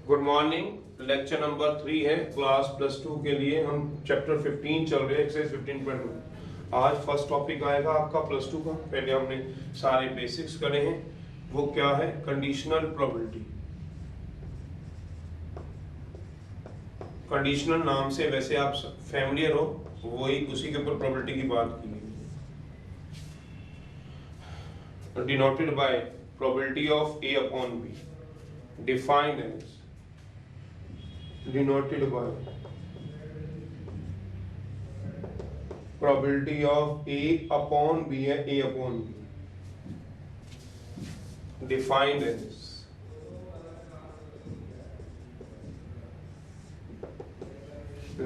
Good morning. Lecture number 3 है class +2 के लिए। हम चैप्टर 15 चल रहे हैं, एक्सरसाइज 15.1। आज फर्स्ट टॉपिक आएगा आपका +2 का। पहले हमने सारे बेसिक्स करे हैं। वो क्या है? Conditional probability. कंडीशनल नाम से वैसे आप फैमिलियर हो, वही उसी के ऊपर प्रोबेबिलिटी की बात की है। Denoted by probability of A upon B, defined as, denoted by probability of A upon B है, A upon B, defined as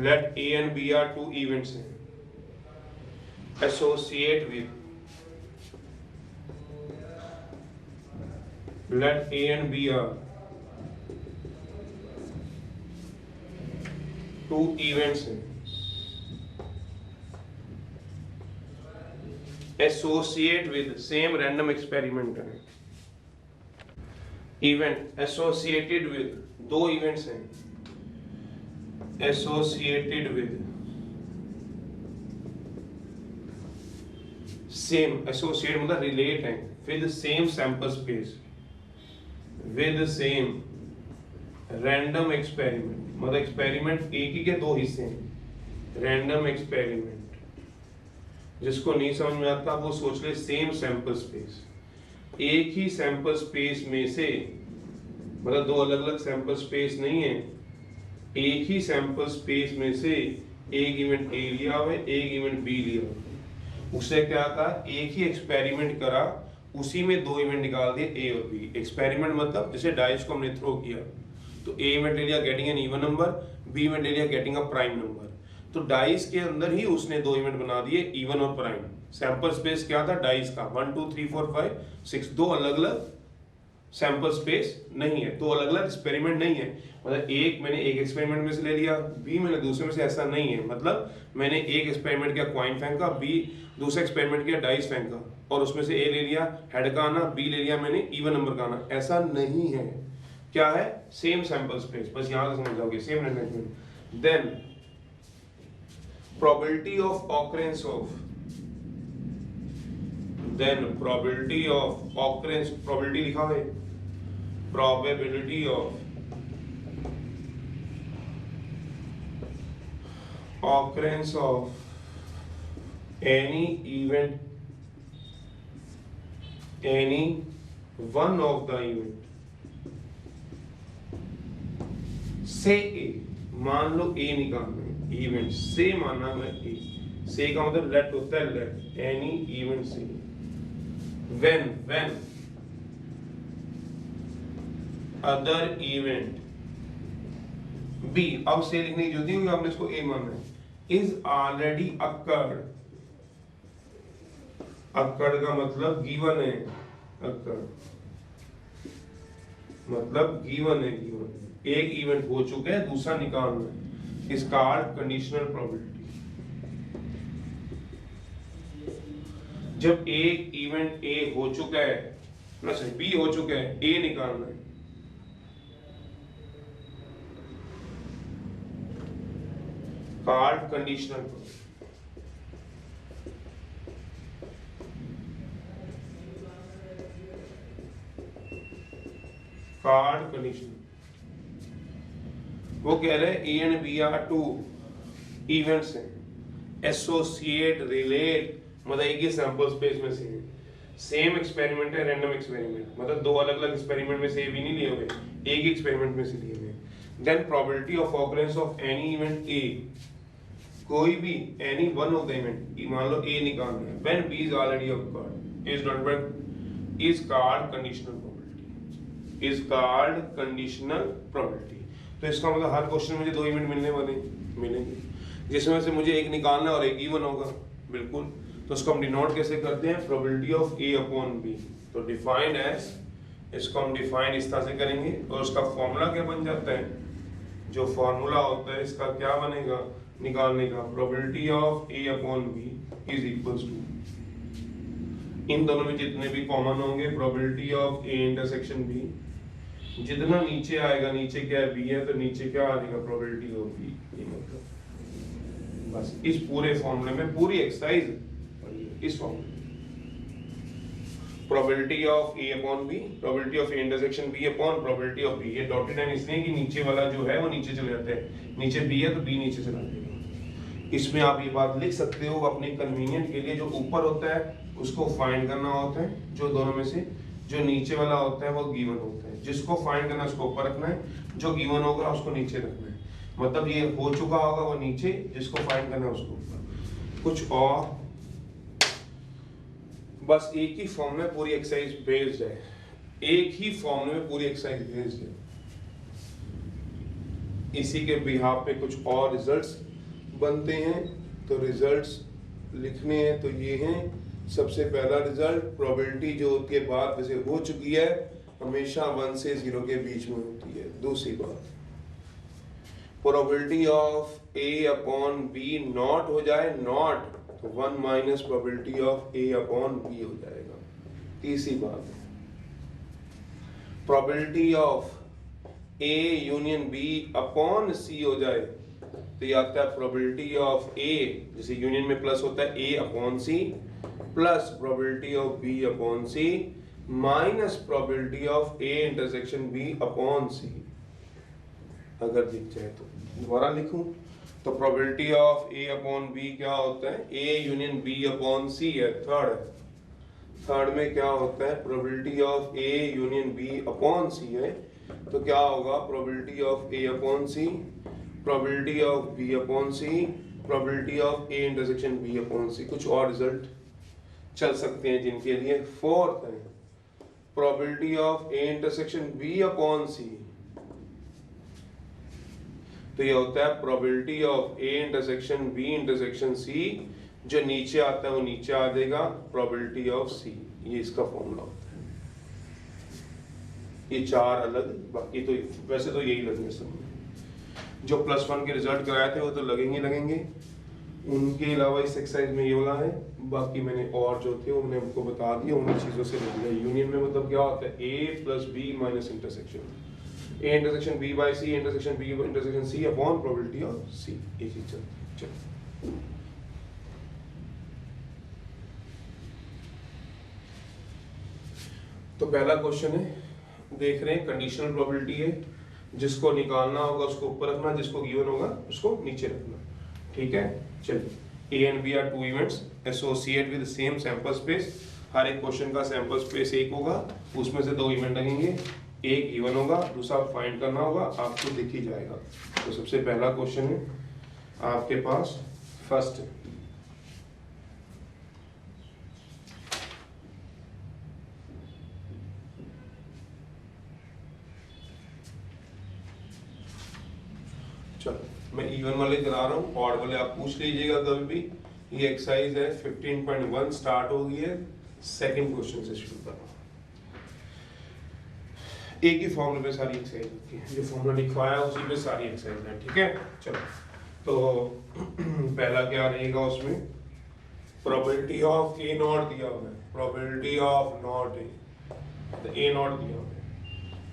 let A and B are two events हैं, associate with, let A and B are two events हैं, associate with same random experiment है। event associated with, दो events हैं, associated with same, associate मतलब relate हैं, with same sample space, with same random experiment, मतलब experiment एक ही के दो हिस्से हैं। रैंडम एक्सपेरिमेंट, जिसको नहीं समझ में आता वो सोच ले सेम सैंपल स्पेस, एक ही सैंपल स्पेस में से, मतलब दो अलग अलग सैंपल स्पेस नहीं है, एक ही सैंपल स्पेस में से एक इवेंट ए लिया हुआ है, एक इवेंट बी लिया हुआ है। उससे क्या था, एक ही एक्सपेरिमेंट करा, उसी में दो इवेंट निकाल दिए ए और बी। एक्सपेरिमेंट मतलब जैसे डाइस को हमने थ्रो किया, तो ए इवेंट ले लिया getting an even number, B event ले लिया गेटिंग अ प्राइम नंबर। तो डाइस के अंदर ही उसने दो इवेंट बना दिए, इवन और प्राइम। सैंपल स्पेस क्या था डाइस का? 1 2 3 4 5 6, दो अलग अलग सैंपल स्पेस नहीं है, दो अलग अलग एक्सपेरिमेंट नहीं है। मतलब एक मैंने एक एक्सपेरिमेंट में से ले लिया, बी मैंने दूसरे में से, ऐसा नहीं है। मतलब मैंने एक एक्सपेरिमेंट किया क्वाइन फेंका, बी दूसरा एक्सपेरिमेंट किया डाइस फेंका, और उसमें से ए ले लिया हेड का आना, बी ले लिया मैंने इवन नंबर का आना, ऐसा नहीं है। क्या है? Same sample space. बस यहां से समझ जाओगे, same arrangement. Then probability of occurrence of, then probability of occurrence, probability लिखा है, probability of occurrence of any event, any one of the event से A, मान लो A निकालना है, इवेंट से माना है A, से का मतलब लेट होता है लेट, एनी इवेंट से, when अदर इवेंट B, अब से लिखने की जरूरत नहीं, आपने इसको A मानना है, is already occurred, occurred का मतलब गिवन है, occurred मतलब गिवन है, गिवन एक इवेंट हो चुका है, दूसरा निकालना है, इस कॉल्ड कंडीशनल प्रोबेबिलिटी। जब एक इवेंट A हो चुका है, प्लस B हो चुका है, A निकालना है, called conditional probability. Called conditional, वो कह रहे हैं A and B are two events हैं, एसोसिएट रिलेट, मतलब एक ही सैंपल स्पेस में से है, सेम एक्सपेरिमेंट है, रैंडम एक्सपेरिमेंट, मतलब दो अलग अलग एक्सपेरिमेंट में से भी नहीं लिए हुए, एक ही एक्सपेरिमेंट में से लिए हुए। Then probability of occurrence of any event A, कोई भी any one of the event, मान लो ए निकालना है, when B is already occurred, is not but is called conditional probability, is called conditional probability. तो इसका मतलब हर क्वेश्चन में मुझे दो इवेंट मिलने वाले मिलेंगे, जिसमें से मुझे एक निकालना है और एक इवन होगा, बिल्कुल। तो इसको हम डिनोट कैसे करते हैं? Probability of A upon B. तो डिफाइंड एज, इसको हम डिफाइन इस तरह से करेंगे, और उसका फॉर्मूला क्या बन जाता है? जो फॉर्मूला होता है इसका क्या बनेगा निकालने का? Probability of A upon B is equals to, इन दोनों में जितने भी कॉमन होंगे, probability of A intersection B जितना नीचे आएगा, नीचे क्या है, बी है, तो नीचे क्या आ जाएगा, प्रोबेबिलिटी ऑफ बी। ये मतलब बस इस पूरे फॉर्मूले में पूरी एक्सरसाइज इस फॉर्मूले, probability of A upon B, probability of A intersection B upon probability of B. ये डॉटेड लाइन इसलिए कि नीचे वाला जो है वो नीचे चले जाता है, नीचे बी है तो बी नीचे चला जाएगा। इसमें आप ये बात लिख सकते हो अपने कन्वीनियंट के लिए, जो ऊपर होता है उसको फाइंड करना होता है, जो दोनों में से जो नीचे वाला होता है वो गिवन होता है, जिसको फाइंड करना उसको ऊपर रखना है, जो गिवन होगा उसको नीचे रखना है। मतलब ये हो चुका होगा वो नीचे, जिसको फाइंड करना है उसको ऊपर। कुछ और बस एक ही फॉर्मूले में पूरी एक्सरसाइज बेस्ड है, एक ही फॉर्मूले में पूरी एक्सरसाइज बेस्ड है। इसी के बिहाफ पे कुछ और रिजल्ट्स बनते हैं, तो रिजल्ट्स लिखने हैं तो ये हैं। सबसे पहला रिजल्ट, प्रोबेबिलिटी जो होती है बात वैसे हो चुकी है, हमेशा 1 से 0 के बीच में होती है। दूसरी बात, probability of A upon B not हो जाए, नॉट तो 1 minus probability of A upon B हो जाएगा। तीसरी बात, probability of A union B upon C हो जाए, तो ये आता है प्रोबेबिलिटी ऑफ ए, जैसे यूनियन में प्लस होता है A upon C, plus probability of B upon C minus probability of A intersection B upon C. अगर दिख जाए तो दोबारा लिखूं, तो probability of A upon B क्या होता है, A union B upon C है, थर्ड में क्या होता है, probability of A union B upon C है, तो क्या होगा, probability of A upon C, probability of B upon C, probability of A intersection B upon सी। कुछ और रिजल्ट चल सकते हैं जिनके लिए, फोर्थ है probability of A intersection B upon C, तो ये होता है probability of A intersection B intersection C, जो नीचे आता है वो नीचे आ जाएगा, प्रोबेबिलिटी ऑफ सी। ये इसका फॉर्मूला होता है। ये चार अलग, बाकी तो वैसे तो यही लगेंगे सब, जो +1 के रिजल्ट कराए थे वो तो लगेंगे, उनके अलावा इस एक्सरसाइज में ये वाला है, बाकी मैंने और जो थे वो मैंने आपको बता दिया, उन्हीं चीजों से ले लिया। यूनियन में मतलब क्या होता है, A plus B minus intersection, A intersection B by C, intersection B intersection C upon probability of C. ये चीज चलती है। तो पहला क्वेश्चन है, देख रहे हैं कंडीशनल प्रोबेबिलिटी है, जिसको निकालना होगा उसको ऊपर रखना, जिसको गिवन होगा उसको नीचे रखना। ठीक है, चलिए, A and B are two events associate with same sample space. हर एक क्वेश्चन का सैंपल स्पेस एक होगा, उसमें से 2 इवेंट लगेंगे, एक गिवन होगा, दूसरा फाइंड करना होगा, आपको दिख ही जाएगा। तो सबसे पहला क्वेश्चन है आपके पास, फर्स्ट चलो मैं इवन वाले करा रहा हूँ, ऑड वाले आप पूछ लीजिएगा कभी भी। ये एक्सरसाइज है 15.1 स्टार्ट हो गई है, सेकंड क्वेश्चन से शुरू कर रहा हूँ। एक ही फॉर्मूले पे सारी एक्सरसाइज होती है, जो फॉर्मूला लिखवाया है उसी पे सारी एक्सरसाइज है। ठीक है, चलो तो पहला क्या रहेगा उसमें, प्रोबेबिलिटी ऑफ ए नॉट दिया हुआ है, प्रोबेबिलिटी ऑफ नॉट ए, तो ए नॉट दिया हुआ है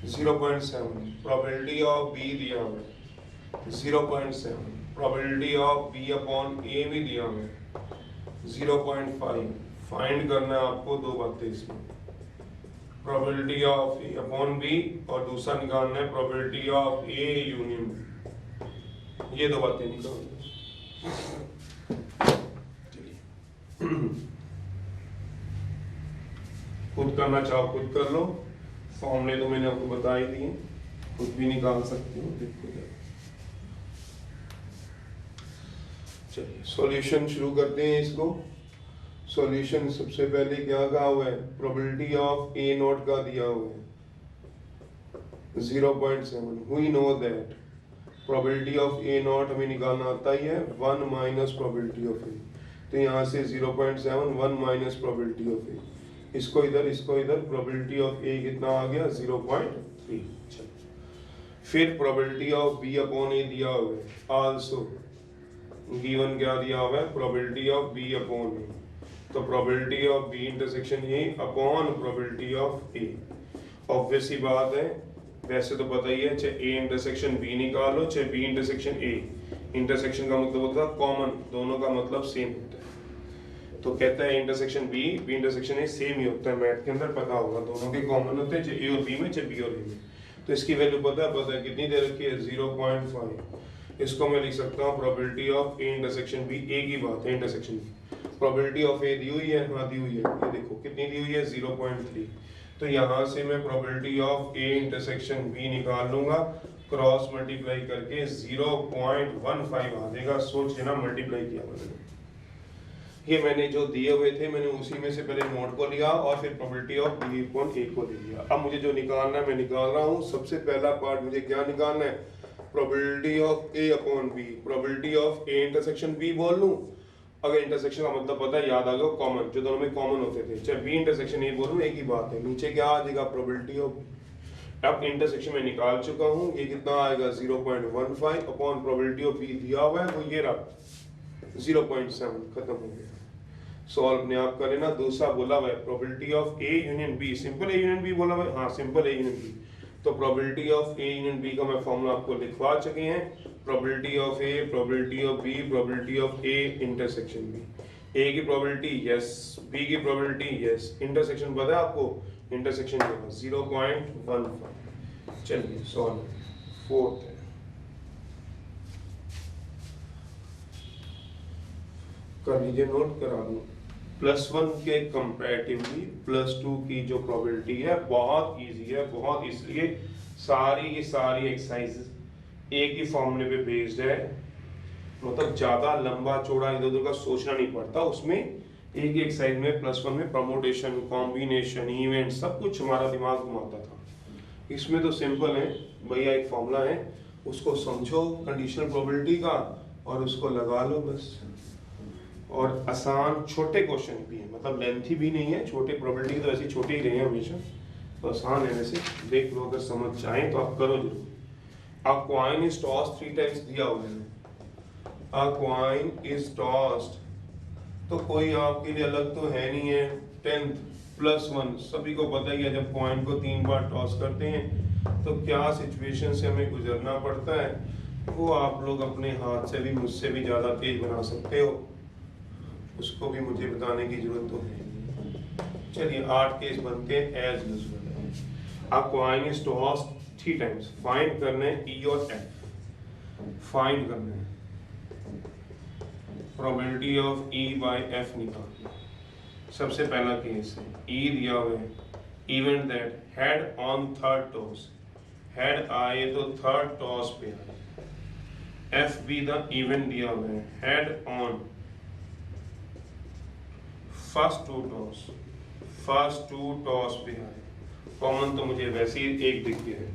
0.7, प्रोबेबिलिटी ऑफ बी दिया हुआ है 0.7, प्रोबेबिलिटी ऑफ बी अपॉन ए भी दिया हुआ है 0.5। फाइंड करना है आपको 2 बातें इसमें, probability of A upon B और दूसरा निकालना है probability of A union B. ये 2 बातें निकालना। खुद करना चाहो खुद कर लो, फॉर्मूले तो मैंने आपको बता ही दिए, खुद भी निकाल सकते हो, देखो। चलिए सॉल्यूशन शुरू करते हैं इसको। सॉल्यूशन सबसे पहले क्या कहा हुआ है, प्रोबेबिलिटी ऑफ ए नॉट का दिया हुआ है 0.7। We know that probability of A not हमें निकालना आता ही है 1 माइनस प्रोबेबिलिटी ऑफ ए, तो यहाँ से 0.7 1 माइनस प्रोबेबिलिटी ऑफ ए, इसको इधर, प्रोबेबिलिटी ऑफ ए कितना आ गया 0.3। फिर probability of B upon A दिया हुआ है, आल्सो गिवन क्या दिया हुआ है, probability of B upon A, तो probability of B intersection A upon probability of A. Obvious ही बात है, वैसे तो पता ही है, चाहे ए इंटरसेक्शन बी निकालो चाहे बी इंटरसेक्शन ए, इंटरसेक्शन का मतलब होता है कॉमन, दोनों का मतलब सेम होता है। तो कहता है intersection B B intersection A same ही होता है, मैथ के अंदर पता होगा, दोनों के कॉमन होते हैं, चाहे ए और बी में चाहे बी और ए में। तो इसकी वैल्यू पता है कितनी दे रखी है 0.5। इसको मैं लिख सकता हूँ probability of A intersection B, A की बात है intersection B, probability of A दी हुई है, हाँ दी हुई है, ये देखो कितनी दी हुई है 0.3। तो यहाँ से मैं probability of A intersection B निकाल लूंगा, क्रॉस मल्टीप्लाई करके 0.15 आ जाएगा। सोच लेना मल्टीप्लाई किया मैंने, ये मैंने जो दिए हुए थे मैंने उसी में से पहले नोट को लिया और फिर प्रोबेबिलिटी ऑफ बी अपॉन ए को ले लिया। अब मुझे जो निकालना है मैं निकाल रहा हूँ। सबसे पहला पार्ट मुझे क्या निकालना है, probability of A upon B, probability of A intersection B बोल लूँ, अगर इंटरसेक्शन का मतलब पता है याद आ गया कॉमन, जो दोनों में कॉमन होते थे, चाहे बी इंटरसेक्शन ए बोलूं एक ही बात है। नीचे क्या आ जाएगा प्रोबेबिलिटी ऑफ, अब इंटरसेक्शन में निकाल चुका हूं, ये कितना आएगा 0.15 अपॉन प्रोबेबिलिटी ऑफ बी दिया हुआ है वो ये रहा 0.7, खत्म हो गया। सॉल्व अपने आप कर लेना। दूसरा बोला हुआ है probability of A union B, simple A union B बोला हुआ है, हाँ सिंपल ए यूनियन बी। तो probability of A union B का मैं फॉर्मूला आपको लिखवा चुके हैं, probability of A, probability of B, probability of A intersection B. A की प्रोबेबिलिटी यस, बी की प्रोबेबिलिटी यस, इंटरसेक्शन पता है आपको, इंटरसेक्शन 0.15। चलिए सॉल्व, फोर्थ है, कर लीजिए नोट, करा दूं। +1 के कंपैरेटिवली +2 की जो प्रोबेबिलिटी है बहुत इजी है, बहुत, इसलिए सारी की सारी एक्सरसाइज एक ही फॉर्मूले पे बेस्ड है, मतलब ज्यादा लंबा चौड़ा इधर उधर का सोचना नहीं पड़ता। उसमें एक ही एक्सरसाइज में +1 में परमोटेशन, कॉम्बिनेशन, इवेंट सब कुछ हमारा दिमाग घुमाता था। इसमें तो सिंपल है भैया, एक फॉर्मूला है उसको समझो कंडीशनल प्रोबेबिलिटी का और उसको लगा लो बस। और आसान छोटे क्वेश्चन भी है, मतलब लेंथी भी नहीं है, छोटे प्रोबेबिलिटी तो ऐसी छोटे ही रहे हैं हमेशा, तो आसान है वैसे, देख लो अगर समझ चाहें तो आप करो जरूर। A coin is tossed 3 times दिया हुआ है, A coin is tossed, तो कोई आपके लिए अलग तो है नहीं है, 10th +1 सभी को पता ही है, जब कॉइन को 3 बार टॉस करते हैं तो क्या सिचुएशन से हमें गुजरना पड़ता है, वो आप लोग अपने हाथ से भी मुझसे भी ज्यादा तेज बना सकते हो, उसको भी मुझे बताने की जरूरत तो है। चलिए 8 केस बनते हैं as usual. A coin is tossed 3 times, find करना है E और F, फाइंड करना है probability of E by F निकालना। सबसे पहला केस है E दिया हुआ है, event that head on third toss, head आए तो थर्ड टॉस पे आए। F भी द इवेंट दिया हुआ है, head on first two toss पे आए, कॉमन तो मुझे वैसे ही एक दिख गया है,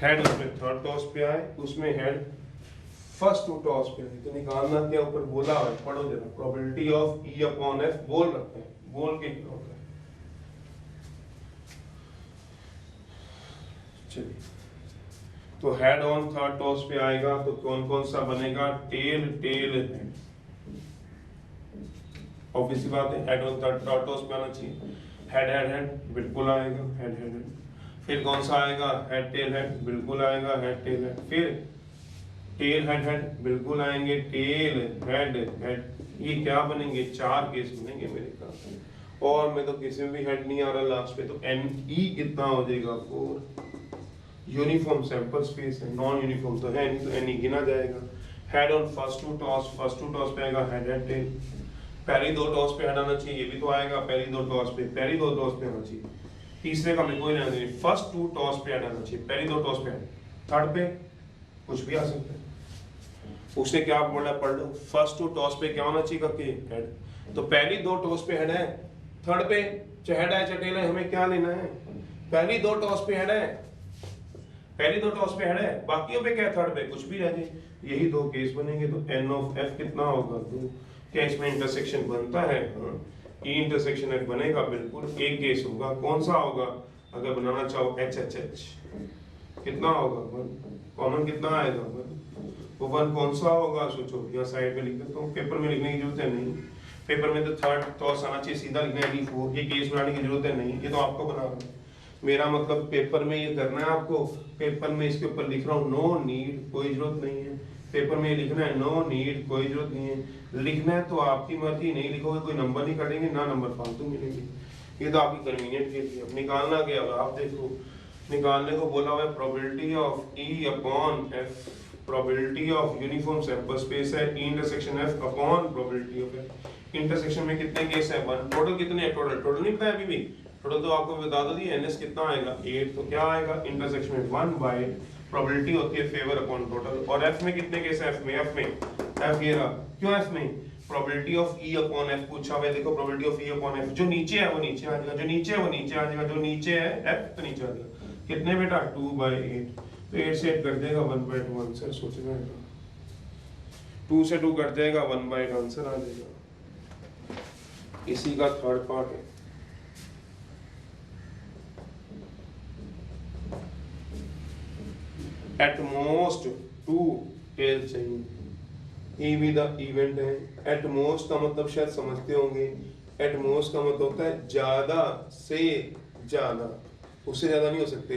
हेड उसमें थर्ड टॉस पे आए, उसमें हेड फर्स्ट टू टॉस पे आए, तो निकालना क्या ऊपर बोला है, पढ़ो जरा, probability of E upon F बोल रखते हैं, बोल के क्या होता है। चलिए तो हेड ऑन थर्ड टॉस पे आएगा तो कौन कौन सा बनेगा, टेल टेल हेड, ऑब्वियस बात है, हेड ऑन थर्ड टॉस पे आना चाहिए, हेड हेड हेड बिल्कुल आएगा, हेड हेड हेड, फिर कौन सा आएगा, हेड टेल हेड बिल्कुल आएगा, हेड टेल हेड, फिर टेल हेड हेड बिल्कुल आएंगे, टेल हेड हेड, ये क्या बनेंगे, 4 केस बनेंगे मेरे ख्याल, और मैं तो किसी में भी हेड नहीं आ रहा लास्ट पे, तो NE कितना हो जाएगा 4। यूनिफॉर्म सैंपल स्पेस है, नॉन यूनिफॉर्म तो है नहीं, तो NE गिना जाएगा। Head on first two toss पे आएगा हेड हेड टेल, पहली 2 टॉस पे हेड आना चाहिए, ये भी तो आएगा पहली 2 टॉस पे आना चाहिए, तीसरे का मेरे को लेना नहीं, फर्स्ट 2 टॉस पे हेड आना चाहिए, पहली 2 टॉस पे हेड, थर्ड पे कुछ भी आ सकता है। उसने क्या बोला पढ़ लो, फर्स्ट 2 टॉस पे क्या होना चाहिए कि हेड, तो पहली 2 टॉस पे हेड है, थर्ड पे चाहे हेड है चाहे टेल है, हमें क्या लेना है, पहली 2 टॉस पे हेड है, पहली 2 टॉस पे हेड है, बाकियों पे क्या है, थर्ड पे कुछ भी रह जाए, यही 2 केस बनेंगे। तो N ऑफ F कितना होगा 2, क्या इसमें इंटरसेक्शन बनता है, हाँ E इंटरसेक्शन F बनेगा, बिल्कुल एक केस होगा, कौन सा होगा, अगर बनाना चाहो HHH कितना होगा 1, कॉमन कितना आएगा 1, वो 1 कौन सा होगा, सोचो, यहाँ साइड पे लिख देता हूँ, पेपर में लिखने की जरूरत है नहीं, पेपर में तो थर्ड टॉस आना चाहिए, सीधा लिखना है D4, ये केस बनाने की जरूरत है नहीं, ये तो आपको बना रहा है। मेरा मतलब पेपर में ये करना है आपको, पेपर में इसके ऊपर लिख रहा हूँ नो नीड, कोई जरूरत नहीं है। पेपर में ये लिखना है नो नीड, कोई जरूरत नहीं है। लिखना है तो आपकी मर्जी, नहीं लिखोगे कोई नंबर नहीं कटेंगे ना नंबर फालतू मिलेंगे। ये तो आपकी कन्वीनियंट के लिए। अब निकालना क्या होगा आप देखो, निकालने को बोला हुआ है probability of E upon F, probability of uniform sample space है E intersection F upon probability of F. Intersection में कितने केस है 1, टोटल कितने हैं, टोटल नहीं पता है अभी भी, टोटल तो आपको बता दो दी एनएस कितना आएगा 8, तो क्या आएगा इंटरसेक्शन में 1 बाय प्रोबेबिलिटी होती है फेवर अपॉन टोटल। और एफ में कितने केस है, एफ में एफ ये रहा, क्यों एफ में probability of E upon F पूछा हुआ है, देखो probability of E upon F, जो नीचे है वो नीचे आ जाएगा, जो नीचे है वो नीचे आ जाएगा, जो नीचे है एफ तो नीचे आ जाएगा। कितने बेटा 2/8, तो 8 से 8 कर देगा 1/2 आंसर, सोचना है 2 से 2 कर देगा 1/8 आंसर आ जाएगा। इसी का थर्ड पार्ट है। एट मोस्ट 2 टेल चाहिए, ई भी द इवेंट है। एट मोस्ट का मतलब शायद समझते होंगे, एट मोस्ट का मतलब होता है ज्यादा से ज्यादा, उससे ज्यादा नहीं हो सकते।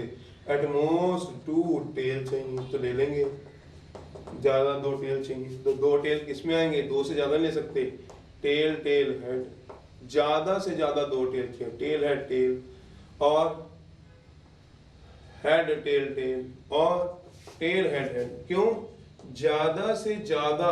एट मोस्ट 2 टेल चाहिए तो ले लेंगे, ज्यादा 2 टेल चाहिए तो 2 टेल किस में आएंगे, 2 से ज्यादा ले सकते। टेल टेल हेड, ज्यादा से ज्यादा 2 टेल चाहिए, टेल हेड टेल, और हेड टेल टेल, और टेल हेड हेड। क्यों, ज्यादा से ज्यादा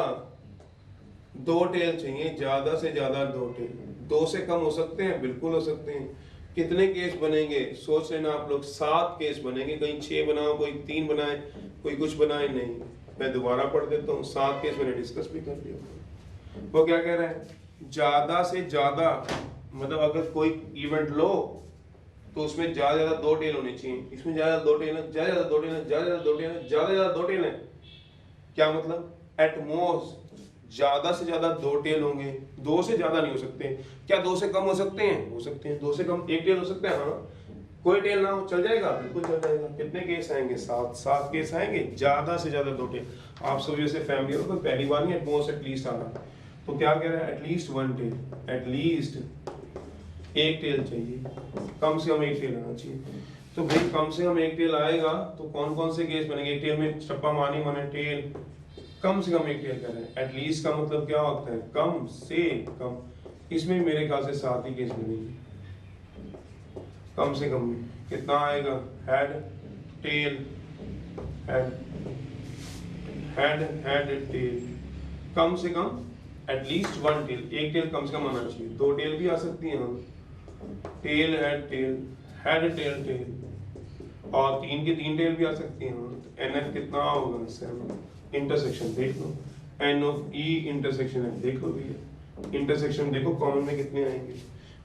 2 टेल चाहिए, ज्यादा से ज्यादा 2 टेल। 2 से कम हो सकते हैं, बिल्कुल हो सकते हैं। कितने केस बनेंगे सोच लेना आप लोग, 7 केस बनेंगे, कहीं 6 बनाओ, कोई 3 बनाए, कोई कुछ बनाए, नहीं मैं दोबारा पढ़ देता हूँ। 7 केस मैंने डिस्कस भी कर लिया। वो क्या कह रहे हैं, ज्यादा से ज्यादा मतलब अगर कोई इवेंट लो तो उसमें ज्यादा ज्यादा 2 टेल होने चाहिए, इसमें ज्यादा 2 टेल है, ज्यादा ज्यादा 2 टेल है, ज्यादा ज्यादा 2 टेल है, ज्यादा ज्यादा 2 टेल है। क्या मतलब, एट मोस्ट ज्यादा से ज्यादा 2 टेल होंगे, 2 से ज्यादा नहीं हो सकते। क्या 2 से कम हो सकते हैं, हो सकते हैं। 2 से कम 1 टेल हो सकता है, हाँ कोई टेल ना हो चल जाएगा, बिल्कुल चल जाएगा। कितने केस आएंगे, 7 केस आएंगे, ज्यादा से ज्यादा 2 टेल। आप सब जैसे फैमिली हो तो पहली बार नहीं, एट मोस्ट एटलीस्ट आ रहा, तो क्या कह रहा है, एटलीस्ट 1 टेल, एटलीस्ट 1 टेल चाहिए, कम से कम 1 टेल आना चाहिए। तो भाई कम से कम 1 टेल आएगा तो कौन कौन से केस बनेंगे, 1 टेल में चप्पा मारनी माने टेल, कम से कम 1 टेल कर रहे हैं। एटलीस्ट का मतलब क्या होता है, कम से कम। इसमें मेरे ख्याल से 7 ही केस बनेंगे कम से कम में। कितना आएगा, head tail head, head head tail, कम से कम एटलीस्ट 1 टेल, 1 टेल कम से कम आना चाहिए। 2 टेल भी आ सकती है, tail head tail, head tail tail, और 3 की 3 टेल भी आ सकती हैं। तो एनएफ कितना होगा, 7। इंटरसेक्शन देख लो, एन ऑफ ई इंटरसेक्शन है, देख लो भैया इंटरसेक्शन देखो कॉमन में कितने आएंगे।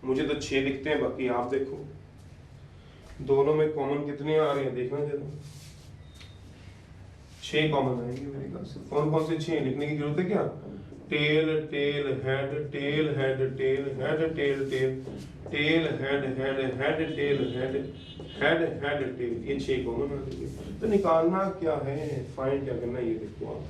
मुझे तो 6 दिखते हैं, बाकी आप देखो दोनों में कॉमन कितने आ रहे हैं, देखना जरा। 6 कॉमन आएंगे मेरे ख्याल से। कौन कौन से 6 लिखने की जरूरत है क्या, tail tail head tail head tail head tail tail, tail head head head tail head head head tail, ये 6 कॉमन आ जाएंगे। तो निकालना क्या है, फाइंड क्या करना है, ये देखो आप,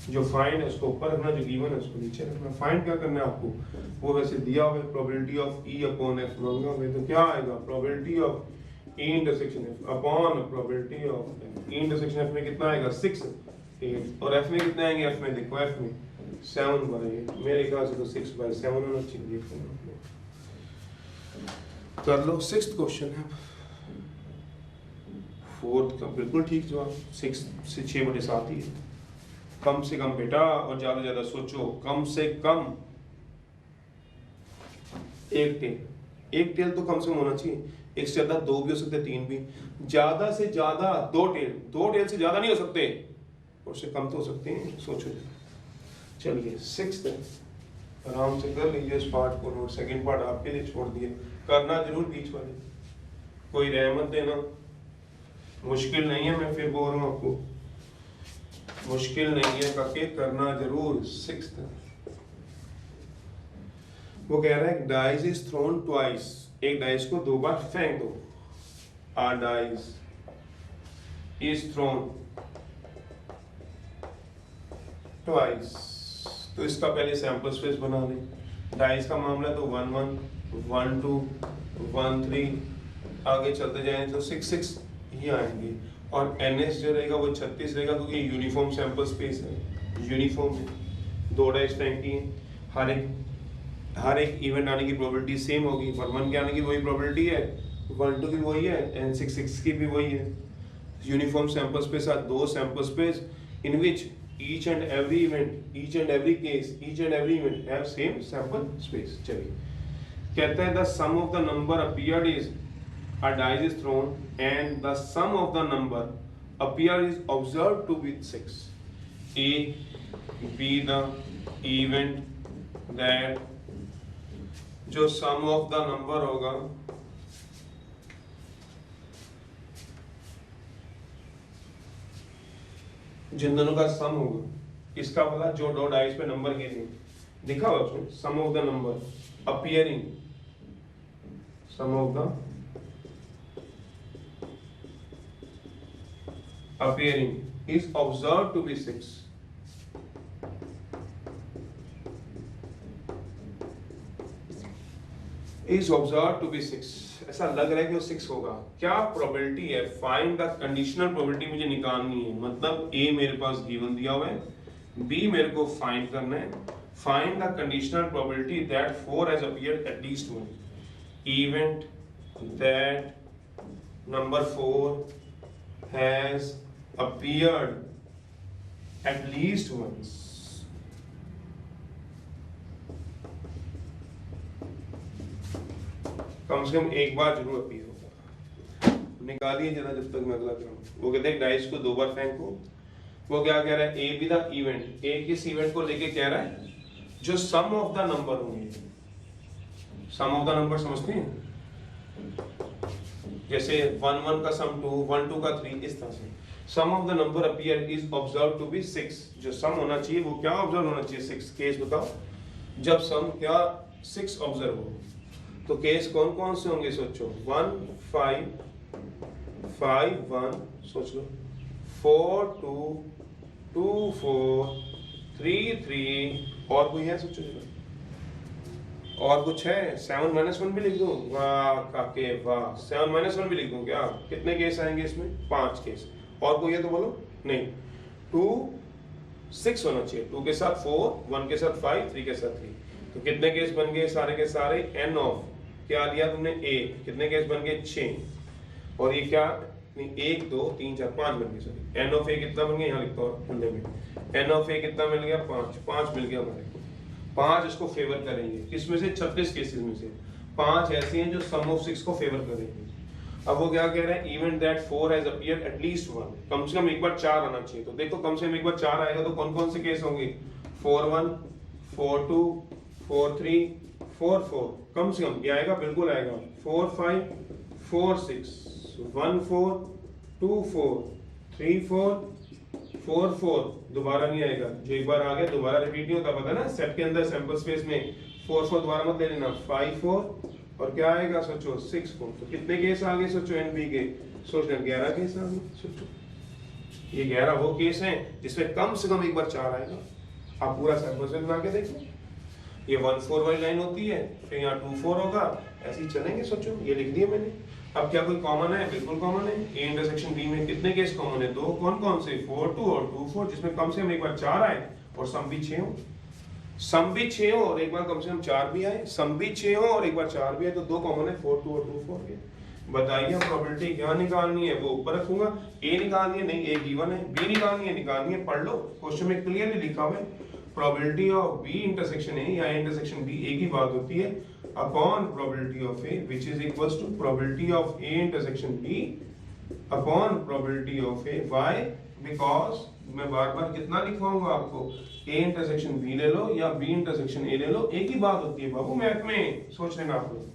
जो फाइंड है उसको ऊपर रखना, जो गिवन है उसको नीचे रखना। फाइंड क्या करना है आपको, वो वैसे दिया हुआ है, probability of E upon F मांगा हुआ है, तो क्या आएगा, probability of E intersection F upon probability of E intersection F में कितना आएगा 6 8, और एफ में कितने आएंगे, एफ में देखो, एफ में 7/8, मेरे ख्याल से तो 6/7 होना चाहिए। कर लो। 6th क्वेश्चन है, 4th का बिल्कुल ठीक जवाब, 6 से 6/7 ही है। कम से कम बेटा, और ज्यादा ज्यादा सोचो, कम से कम 1 टेल, 1 टेल तो कम से कम होना चाहिए। 1 से ज्यादा 2 भी हो सकते, 3 भी। ज्यादा से ज्यादा 2 टेल, 2 टेल से ज्यादा नहीं हो सकते, उससे कम तो हो सकते हैं, सोचो। चलिए 6th आराम से कर लीजिए इस पार्ट को नोट, सेकंड पार्ट आपके लिए छोड़ दिए, करना जरूर बीच वाले, कोई रहमत देना, मुश्किल नहीं है, मैं फिर बोल रहा हूँ आपको, मुश्किल नहीं है काके, करना जरूर। 6th वो कह रहा है डाइस इज थ्रोन ट्वाइस, एक डाइस को 2 बार फेंक दो। आ डाइस इज थ्रोन ट्वाइस, तो इसका पहले सैंपल स्पेस बना लें। डाइस का मामला तो 1 1 1 2 1 3 आगे चलते जाएं तो 6 6 ये आएंगे और NS जो रहेगा वो 36 रहेगा क्योंकि यूनिफॉर्म सैंपल स्पेस है, यूनिफॉर्म है, 2 डाइस टाइम की है, हर एक इवेंट आने की प्रोबेबिलिटी सेम होगी, 1 1 के आने की वही प्रोबेबिलिटी है, 1 2 की वही है एंड 6 6 की भी वही है। यूनिफॉर्म सैंपल स्पेस आर दो sample space in which each and every event, each and every case, each and every event have same sample space। चलिए कहता है the sum of the number appeared is a dice is thrown and the sum of the number appeared is observed to be 6। A be the event that जो sum of the number होगा जिन दोनों का सम होगा, इसका बोला जो दो dice पे नंबर गिरे दिखा हुआ उसमें, sum of the number appearing, sum of the appearing is observe to be 6। Is observe to be 6, ऐसा लग रहा है कि वो 6 होगा। क्या प्रोबेबिलिटी है? फाइंड द कंडीशनल प्रोबेबिलिटी मुझे निकालनी है, मतलब ए मेरे पास गिवन दिया हुआ है, बी मेरे को फाइंड करना है। Find the conditional probability that 4 has appeared at least one event, that number 4 has appeared at least once. कम से कम एक बार जरूर अपीयर होगा। निकालिए जरा जब तक मैं अगला करूं। वो कहते हैं डाइस को 2 बार फेंको। वो क्या कह रहा है? ए बी द इवेंट, ए किस इवेंट को लेके कह रहा है? जो सम ऑफ द नंबर होंगे। सम ऑफ द नंबर समझते हैं? जैसे 1 1 का सम 2, 1 2 का 3, इस तरह से sum of the number appear is observe to be 6। जो सम होना चाहिए वो क्या ऑब्जर्व होना चाहिए? 6। केस बताओ जब सम क्या 6 ऑब्जर्व हो, तो केस कौन कौन से होंगे? सोचो 1 5 5 1, सोच लो 4 2 2 4 3 3, और कोई है? सोचो जरा, और कुछ है? 7 -1 भी लिख दूं? वाह काके वाह, 7 -1 भी लिख दूं क्या? कितने केस आएंगे इसमें? 5 केस। और कोई है तो बोलो। नहीं, 2 6 होना चाहिए, 2 के साथ 4, 1 के साथ 5, 3 के साथ 3। तो कितने केस बन गए सारे के सारे? n ऑफ क्या लिया तुमने? a। कितने केस बन गए? 6। और ये क्या? 1 2 3 4 5 बन गए। सॉरी, n ऑफ a कितना बन गया? यहाँ लिखता हूँ खुले में, n ऑफ a कितना मिल गया? 5। 5 मिल गया हमारे को। 5 इसको फेवर करेंगे, किसमें से? 36 केसेस में से 5 ऐसे हैं जो सम ऑफ 6 को फेवर करेंगे। अब वो क्या कह रहा है? Event that 4 has appeared at least one, कम से कम एक बार 4 आना चाहिए। तो देखो कम से कम एक बार 4 आएगा तो कौन कौन से केस होंगे? 4 1 4 2 4 3 4 4, कम से कम ये आएगा, बिल्कुल आएगा। 4 5 4 6 1 4 2 4 3 4 4 4, दोबारा नहीं आएगा। जो एक बार आ गया दोबारा रिपीट नहीं होता, पता ना? सेट के अंदर सैंपल स्पेस में 4 4 दोबारा मत ले लेना। 5 4 और क्या आएगा? सोचो 6 4। तो कितने केस आ गए? सोचो एनबी के, सोचना 11 केस आ गए। सोचो ये 11 वो केस हैं जिसमें कम से कम एक बार 4 आएगा। आप पूरा सैंपल स्पेस बना के देखो, ये 1 4 वाली लाइन होती है, फिर यहाँ 2 4 होगा, ऐसे ही चलेंगे। सोचो ये लिख दिया मैंने। अब क्या कोई कॉमन है? बिल्कुल कॉमन है। ए इंटरसेक्शन बी में कितने केस कॉमन है? 2। कौन कौन से? 4 2 और 2 4, जिसमें कम से कम एक बार 4 आए और सम भी 6 हो। सम भी 6 हो और एक बार कम से कम 4 भी आए, सम भी 6 हो और एक बार 4 भी आए, तो 2 कॉमन है, 4 2 और 2 4 के। बताइए प्रोबेबिलिटी क्या निकालनी है? वो ऊपर रखूंगा। ए निकालनी है? नहीं, ए गिवन है। बी निकालनी है? निकालनी है, पढ़ लो, क्वेश्चन में क्लियरली लिखा हुआ है। Probability of B intersection A या इंटरसेक्शन बी, एक ही बात होती है, upon probability of A, which is equals to probability of A intersection B upon probability of A. Why? Because मैं बार बार कितना लिखवाऊंगा आपको? ए इंटरसेक्शन बी ले लो या बी इंटरसेक्शन ए ले लो, एक ही बात होती है बाबू। मैथ में सोच लेना आप लोग,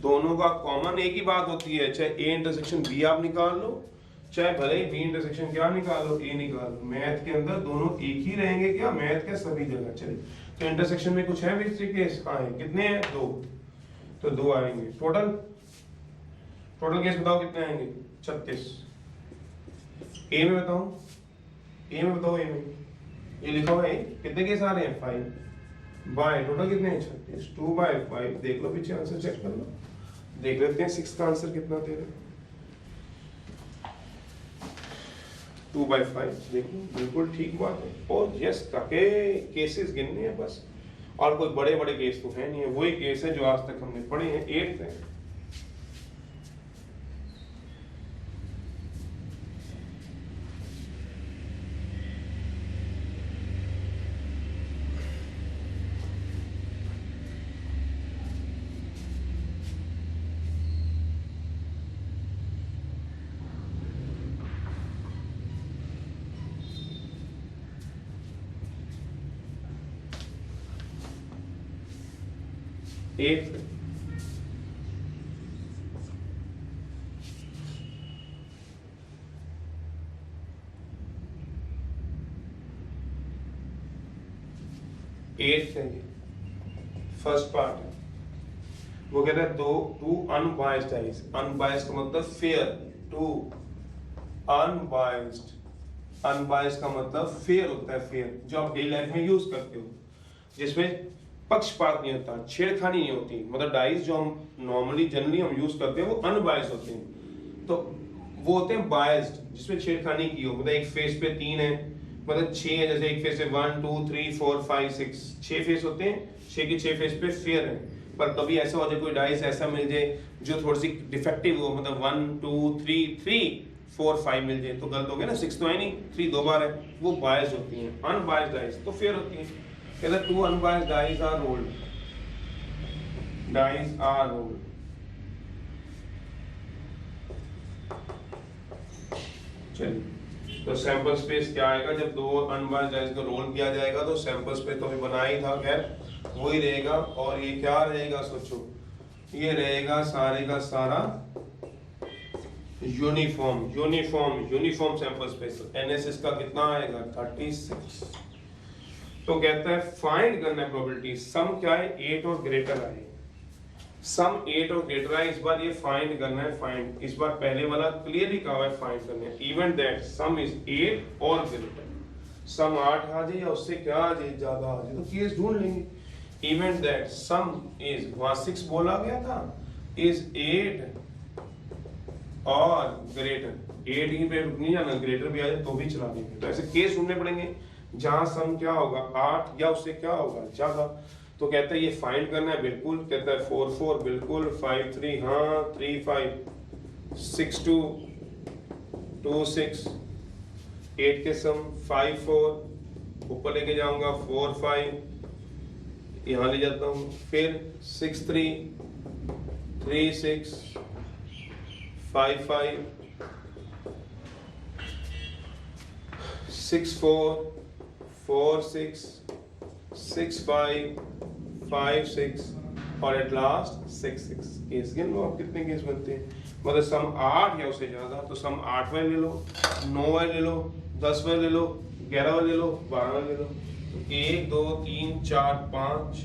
दोनों का कॉमन एक ही बात होती है। चाहे ए इंटरसेक्शन बी आप निकाल लो, चाहे भले ही बी इंटरसेक्शन क्या निकाल लो, ए निकाल लो, मैथ के अंदर दोनों एक ही रहेंगे। क्या? मैथ के सभी जगह। चलिए, तो इंटरसेक्शन में कुछ है विस्तृत केस? हाँ है। कितने हैं? 2। तो 2 आएंगे टोटल। टोटल केस बताओ कितने आएंगे? 36। ए में बताओ, ए में बताओ, ए में ये लिखा हुआ है कितने केस आ रहे हैं? 5 बाय टोटल कितने हैं? 36। 2 बाय 5, देख लो पीछे आंसर चेक कर लो। देख लेते हैं 6 का आंसर कितना दे रहे हैं। 2/5 देखो बिल्कुल ठीक बात है। और यस ताकि केसेस गिनने हैं बस, और कोई बड़े बड़े केस तो है नहीं है, वही केस है जो आज तक हमने पढ़े हैं 8th है। एक एट्थ है ये फर्स्ट पार्ट है। वो कहता है दो टू अनबायस्ड आइज, अनबायस्ड का मतलब फेयर, टू अनबायस्ड, अनबायस्ड का मतलब फेयर होता है, फेयर जो आप डेली लाइफ में यूज करते हो, जिसमें पक्षपात नहीं होता, छेड़खानी नहीं होती। मतलब डाइस जो हम नॉर्मली जनरली हम यूज करते हैं वो अनबायस्ड होते हैं, तो वो होते हैं बायस्ड जिसमें छेड़खानी की हो। मतलब एक फेस पे 3 है, मतलब 6 है, जैसे एक फेस पे 1 2 3 4 5 6 6 फेस होते हैं, 6 के 6 फेस पे फेयर है। पर कभी ऐसा हो जाए कोई डाइस ऐसा मिल जाए जो थोड़ी सी डिफेक्टिव हो, मतलब 1 2 3 3 4 5 मिल जाए तो गलत हो गया ना, 6 तो है नहीं, 3 दो बार है, वो बायस्ड होती हैं। अनबायस्ड डाइस तो फेयर होती है। कहता two unbiased dice are rolled, dice are rolled. चलिए तो सैंपल स्पेस क्या आएगा जब दो अनबायस्ड डाइस को रोल किया जाएगा, तो सैंपल स्पेस तो अभी बना ही था, खैर वही रहेगा। और ये क्या रहेगा सोचो, ये रहेगा सारे का सारा uniform, uniform uniform sample space. NSS का कितना आएगा 36। तो कहता है फाइंड करना है प्रोबेबिलिटी, सम क्या है 8 और ग्रेटर आए, सम 8 और ग्रेटर आए। इस बार ये फाइंड करना है, फाइंड, इस बार पहले वाला क्लियरली कहा है फाइंड करना है। इवन दैट सम इज 8 और ग्रेटर, सम 8 आ जाए या उससे क्या आ जाए, ज्यादा आ जाए, तो केस ढूंढ लेंगे। इवन दैट सम इज, वहां 6 बोला गया था, इज 8 और ग्रेटर, 8 ही पे नहीं जाना, ग्रेटर भी आ जाए तो भी चला देंगे। तो ऐसे केस ढूंढने पड़ेंगे जहां सम क्या होगा 8 या उससे क्या होगा ज्यादा। तो कहता है ये फाइंड करना है, बिल्कुल। कहता है 4 4 बिल्कुल, 5 3 हाँ, 3 5 6 2 2 6, 8 के सम 5 4, ऊपर लेके जाऊंगा 4 5, यहाँ ले जाता हूँ, फिर 6 3 3 6 5 5 6 4 4 6 6 5 5 6 और एट लास्ट 6 6। केस गिन लो आप कितने केस बनते हैं। मतलब सम 8 या उससे ज्यादा, तो सम 8 वाले ले लो, 9 वाले ले लो, 10 वाले ले लो, 11 वाले ले लो, 12 वाले ले लो। तो 1 2 3 4 5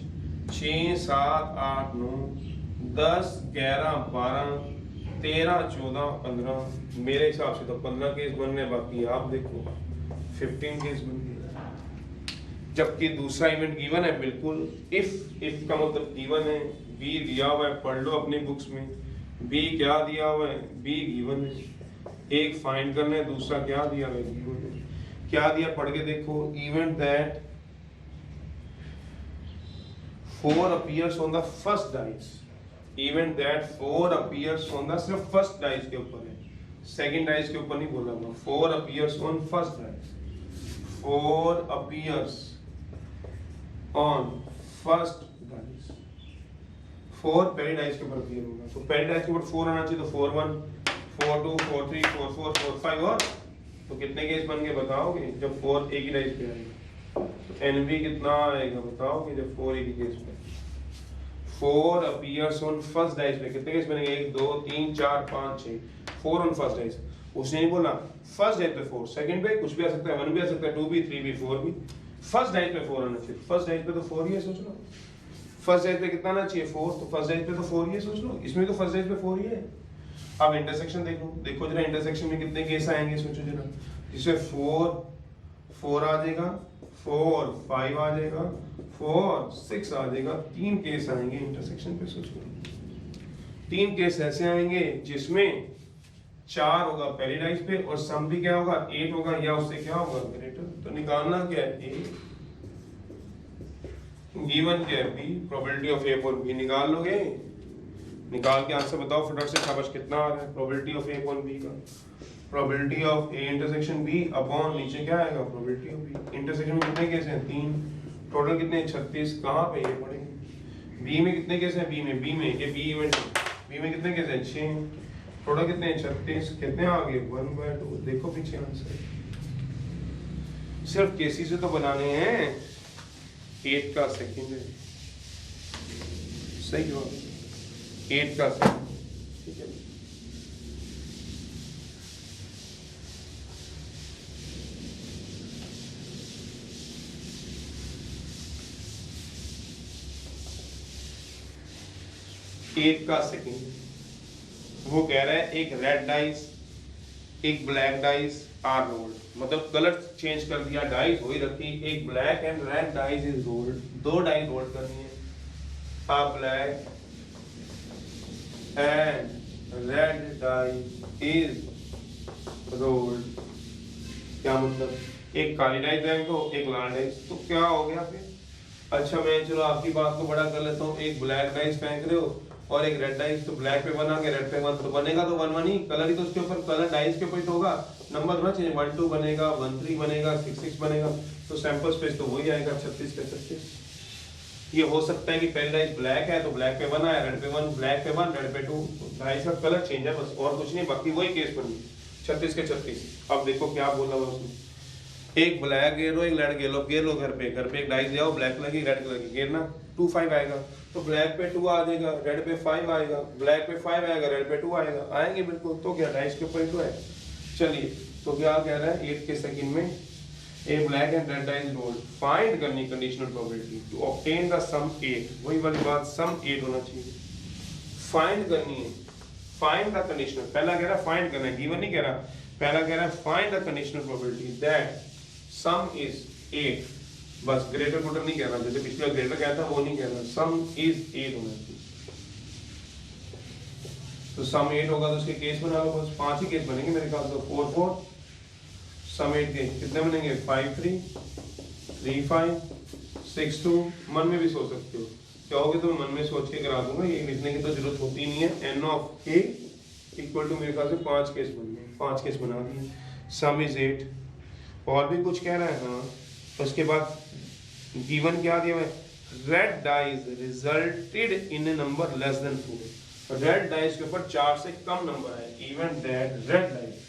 6 7 8 9 10 11 12 13 14 15, मेरे हिसाब से तो 15 केस बन रहे, बाकी आप देखो 15 केस बन गए। जबकि दूसरा इवेंट गिवन है, बिल्कुल इफ का मतलब गिवन है, बी दिया हुआ है, पढ़ लो अपनी बुक्स में, बी क्या दिया हुआ है, बी गिवन है, एक फाइंड करना है, दूसरा क्या दिया हुआ है, गिवन है। क्या दिया पढ़ के देखो, event that 4 appears on the first dice, event that 4 appears on the, सिर्फ फर्स्ट डाइस के ऊपर है, सेकंड डाइस के ऊपर नहीं बोला हुआ। 4 appears on first dice, 4 appears on first dice, 4 पहले डाइस के ऊपर अपीयर होगा, तो पहले डाइस के ऊपर 4 आना चाहिए, तो 4 1 4 2 4 3 4 4 4 5 और, तो कितने केस बन गए बताओगे जब 4 एक ही डाइस पे आएगा। तो एनबी कितना आएगा बताओगे जब 4 एक ही केस पे। 4 अपीयर्स ऑन फर्स्ट डाइस पे कितने केस बनेंगे, 1 2 3 4 5 6, 4 ऑन फर्स्ट डाइस। उसने नहीं बोला फर्स्ट डाइस पे 4, सेकंड पे कुछ भी आ सकता है, 1 भी आ सकता है, 2 भी 3 भी 4 भी, फर्स्ट डाइस पे 4 आना चाहिए। फर्स्ट डाइस पे तो 4 ही है, सोच लो फर्स्ट डाइस पे कितना आना चाहिए 4, तो फर्स्ट डाइस पे तो 4 ही है, सोच लो इसमें तो फर्स्ट डाइस पे 4 ही है। अब इंटरसेक्शन देखो, देखो जरा इंटरसेक्शन में कितने केस आएंगे, सोचो जरा, जिसमें 4 आ जाएगा, 4 5 आ जाएगा, 4 6 आ जाएगा, 3 केस आएंगे इंटरसेक्शन पे, सोचो 3 केस ऐसे आएंगे जिसमें 4 होगा पहली डाइस पे और सम भी क्या होगा 8 होगा या उससे क्या होगा ग्रेटर। तो निकालना क्या है ए, गिवन क्या है B, probability of A upon B निकाल लोगे। निकाल के आंसर बताओ फटाफट से शाबाश कितना आ रहा है probability of A upon B का। Probability of A intersection B upon नीचे क्या आएगा प्रोबेबिलिटी ऑफ बी। इंटरसेक्शन में कितने केस हैं 3, टोटल कितने 36। कहाँ पे ये पढ़ेंगे बी में कितने केस हैं बी में ये बी इवेंट बी में कितने केस हैं 6, टोटल कितने 36, कितने आ गए 1/2। देखो पीछे आंसर सिर्फ केसी से तो बनाने हैं 8 का सेकंड है सही जवाब 8 का सेकंड ठीक है। एट का सेकंड वो कह रहा है एक रेड डाइस एक ब्लैक डाइस आर रोल्ड, मतलब कलर चेंज कर दिया, डाइस वही रखी, एक black and red dice is rolled, 2 dice rolled करनी है, a black and red die is rolled। क्या मतलब एक काली डाइस बैंक हो एक लाल डाइस, तो क्या हो गया फिर। अच्छा मैं चलो आपकी बात को बड़ा कर लेता हूँ, एक ब्लैक डाइस फेंक रहे हो और एक रेड डाइस, तो ब्लैक पे 1 आ गया रेड पे 1, तो बनेगा तो 1 1 ही, कलर ही तो उसके ऊपर, कलर डाइस के ऊपर तो होगा, नंबर थोड़ा चेंज 1 2 बनेगा 1 3 बनेगा 6 6 बनेगा, तो सैंपल स्पेस तो वही आएगा 36 के 36। ये हो सकता है कि पहले डाइस ब्लैक है तो ब्लैक पे 1 आया, रेड पे 1, ब्लैक पे 1 रेड पे 2, डाइस का कलर चेंज है बस और कुछ नहीं, बाकी वही केस बनी 36 के 36। अब देखो क्या बोला हुआ उसने, एक ब्लैक गेर लो एक रेड गेर लो, घर पे एक डाइस ले आओ, ब्लैक कलर की रेड कलर की गेरना, 2 5 आएगा, तो ब्लैक पे 2 आ जाएगा, रेड पे 5 आएगा, ब्लैक पे 5 आएगा, रेड पे 2 आएगा, आएंगे बिल्कुल, तो क्या डाइस के ऊपर 2 है। चलिए तो क्या कह रहा है 8 के सेकंड में a black and red dice rolled, find करनी conditional probability to obtain the sum 8, वही वाली बात सम 8 होना चाहिए, फाइंड करनी है, फाइंड द कंडीशनल, पहला कह रहा है फाइंड करना है, गिवन नहीं कह रहा, पहला कह रहा है find the conditional probability that some is 8, बस ग्रेटर ग्रेटर नहीं कहना, जैसे पिछले ग्रेटर कहता वो नहीं कहना, सम इज 8 होना चाहिए। तो सम 8 होगा तो उसके केस बना लो, बस 5 ही केस बनेंगे मेरे ख्याल से, 4 4 सम 8 के कितने बनेंगे 5 3 3 5 6 2, मन में भी सोच सकते हो, चाहोगे तो मन में सोच के करा दूंगा, ये लिखने की तो जरूरत होती नहीं है। n of a equal to मेरे ख्याल से 5 केस बन गए, 5 केस बना दिए, सम इज 8। और भी कुछ कह रहा है हाँ, उसके बाद गिवन क्या दिया है, red dice resulted in A number less than 4, red dice के ऊपर 4 से कम नंबर है, even that red dice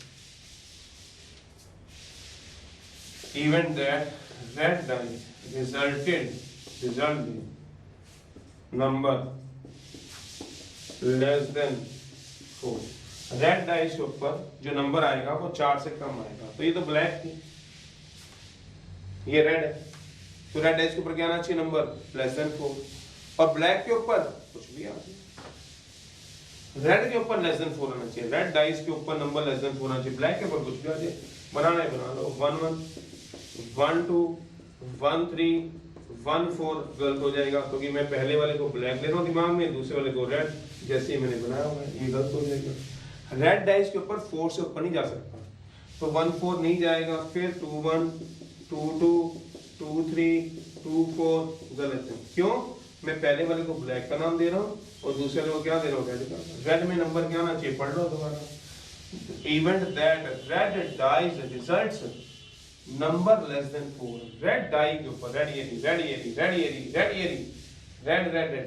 resulted number less than 4, red dice के ऊपर जो नंबर आएगा वो 4 से कम आएगा, तो ये तो ब्लैक थी, ये रेड है, तो रेड डाइस के ऊपर क्या आना चाहिए नंबर लेस देन 4, और ब्लैक के ऊपर कुछ भी आ जाए, रेड के ऊपर लेस देन 4 आना चाहिए, रेड डाइस के ऊपर नंबर लेस देन 4 आना चाहिए, ब्लैक के ऊपर कुछ भी आ जाए, बनाना है बना लो, 1 1 1 2 1 3 1 4 गलत हो जाएगा क्योंकि मैं पहले वाले को ब्लैक ले रहा हूँ दिमाग में, दूसरे वाले को रेड, जैसे ही मैंने बनाया हुआ है ये गलत हो जाएगा। रेड डाइस के ऊपर 4 से ऊपर नहीं जा सकता, तो 1 4 नहीं जाएगा, फिर 2 1 2 2 2 3 2 4 गलत है, क्यों, मैं पहले वाले को ब्लैक का नाम दे रहा हूँ और दूसरे वाले को क्या दे रहा हूँ रेड का, रेड में नंबर क्या आना चाहिए पढ़ लो दोबारा, event that red dice results number less than 4, red die के ऊपर रेड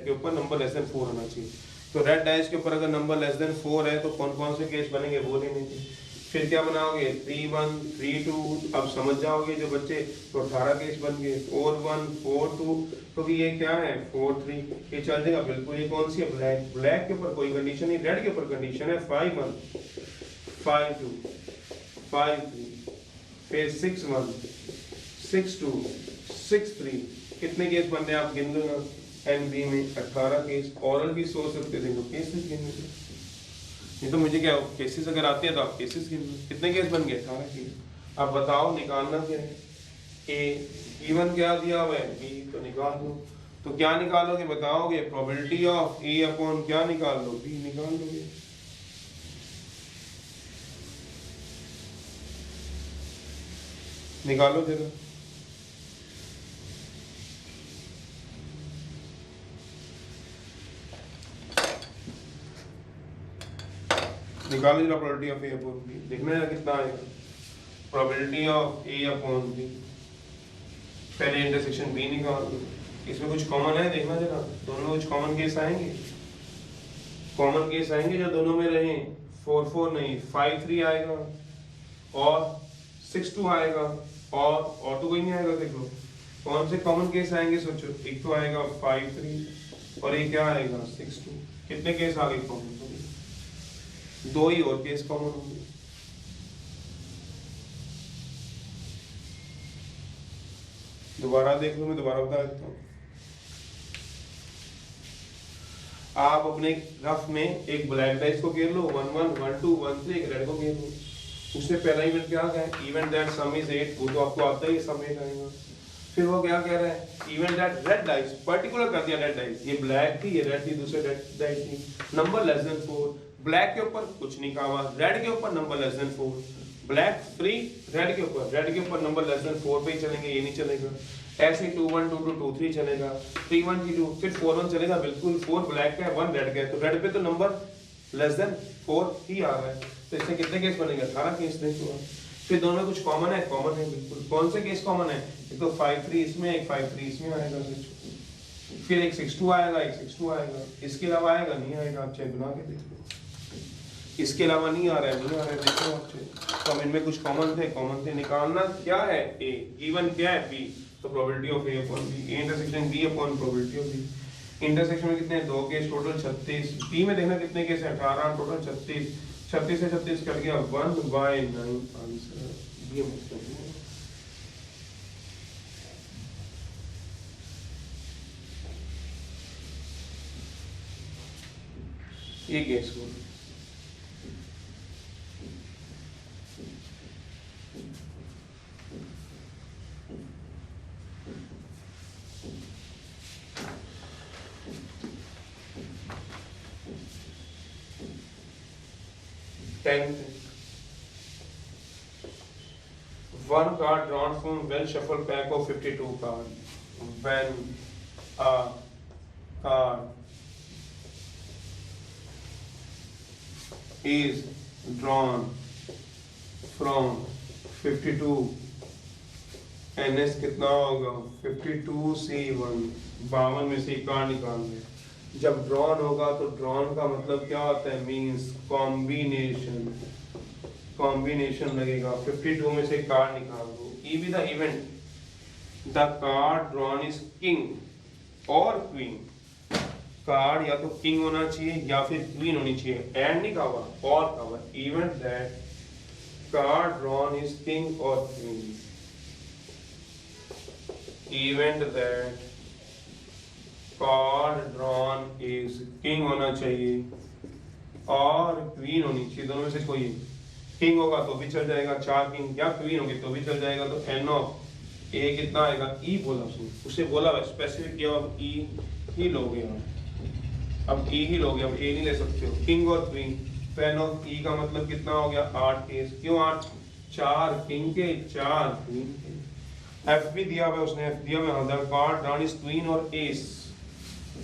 के ऊपर नंबर लेस देन 4 होना चाहिए, तो रेड डाइस के ऊपर अगर नंबर लेस देन 4 है तो कौन कौन से केस बनेंगे वो लेने चाहिए, फिर क्या बनाओगे 3 1 3 2, अब समझ जाओगे जो बच्चे, तो 18 केस बन गए, 4 1 4 2, तो ये क्या है 4 3, ये चल जाएगा बिल्कुल, ये कौन सी है ब्लैक, ब्लैक के ऊपर कोई कंडीशन नहीं, रेड के ऊपर कंडीशन है 5 1 5 2 5 3, फिर 6 1 6 2 6 3, कितने केस बनते हैं आप गिन लो ना, एनबी में 18 केस, ऑरल भी सोच सकते थे तो केसेस गिन लो, नहीं तो मुझे क्या केसेस अगर आते हैं तो आप केसेस गिन लो, कितने केस बन गए 18 केस। अब बताओ निकालना क्या है, ए गिवन क्या दिया हुआ है बी, तो निकाल दो, तो क्या निकालोगे बताओगे, प्रोबेबिलिटी ऑफ ए अपॉन क्या निकाल लो, बी निकाल लोगे। निकालो जरा, निकालो जरा probability of A upon B, देखना है कितना आएगा। Probability of A upon B, पहले इंटरसेक्शन बी निकाल दो, इसमें कुछ कॉमन है देखना जरा, दोनों में कुछ कॉमन केस आएंगे, कॉमन केस आएंगे जो दोनों में रहे, 4 4 नहीं 5 3 आएगा और 6 2 आएगा और तो कोई नहीं आएगा। देखो कौन से कॉमन केस आएंगे सोचो, एक तो आएगा 5 3 और एक क्या आएगा 6 2, कितने केस आ गए कॉमन, दो ही और केस कॉमन होंगे। दोबारा देख लो, मैं दोबारा बता देता हूँ। आप अपने रफ में एक ब्लैक डाइस को घेर लो, 1 1 1 2 1 3, एक रेड को घेर लो। उसने पहला इवेंट क्या है, इवेंट दैट सम इज 8, वो तो आपको आता ही सम 8 आएगा। फिर वो क्या कह रहा है, event that red dice, particular कर दिया रेड डाइस, ये ब्लैक थी ये रेड थी, दूसरे रेड डाइस थी, नंबर लेस देन 4, ब्लैक के ऊपर कुछ नहीं कहा, रेड के ऊपर number less than 4, black free, red के ऊपर नंबर लेस देन 4 पे ही चलेंगे, ये नहीं चलेगा। ऐसे 2 1 2 2 2 3 चलेगा, 3 1 3 2, फिर 4 1 चलेगा, बिल्कुल 4 ब्लैक का है 1 रेड का है, तो रेड पे तो नंबर लेस देन 4 ही आ रहा है, तो इससे कितने केस बनेंगे, 18 केस। देखो फिर दोनों में कुछ कॉमन है बिल्कुल, कौन से केस कॉमन है, एक तो 5 3 इसमें, एक 5 3 इसमें आएगा, फिर एक 6 2 आएगा, एक 6 2 आएगा, इसके अलावा आएगा नहीं आएगा, आप चेक बना के देख लो, इसके अलावा नहीं आ रहा है, नहीं आ रहा है, देखो आप चेक। तो हम इनमें कुछ कॉमन थे, निकालना क्या है ए, गिवन क्या है बी, तो probability of A upon B, A intersection B upon probability of B. Intersection में कितने, दो केस, टोटल 36, बी में देखना कितने केस है, 18, टोटल 36, 36 से 36 कट गया 1/9 आंसर, ये मतलब है। ये केस हो 10. One card drawn from well shuffled pack of 52 cards. When a card is drawn from 52, NS कितना होगा 52C1, 52 में से कार्ड निकालने। जब ड्रॉन होगा तो ड्रॉन का मतलब क्या होता है, मींस कॉम्बिनेशन लगेगा, 52 में से कार्ड निकाल दो। E B the event, the card drawn is king और क्वीन, कार्ड या तो किंग होना चाहिए या फिर क्वीन होनी चाहिए, एंड नहीं कहा और कहा, event that card drawn is king और queen, event that card drawn is king होना चाहिए और क्वीन होनी चाहिए, दोनों में से कोई। किंग होगा तो भी चल जाएगा, 4 किंग, या क्वीन होगी तो भी चल जाएगा, तो एन ऑफ ए कितना आएगा, ई बोला उसने, उसे बोला स्पेसिफिक किया, अब ई ही लोगे आप, अब ई ही लोगे, अब ए नहीं ले सकते हो, किंग और क्वीन, तो एन ऑफ ई का मतलब कितना हो गया 8 केस, क्यों 8, 4 किंग के 4 क्वीन के। एफ भी दिया हुआ उसने, एफ दिया हुआ है, कार्ड ड्रॉन इज क्वीन और एस,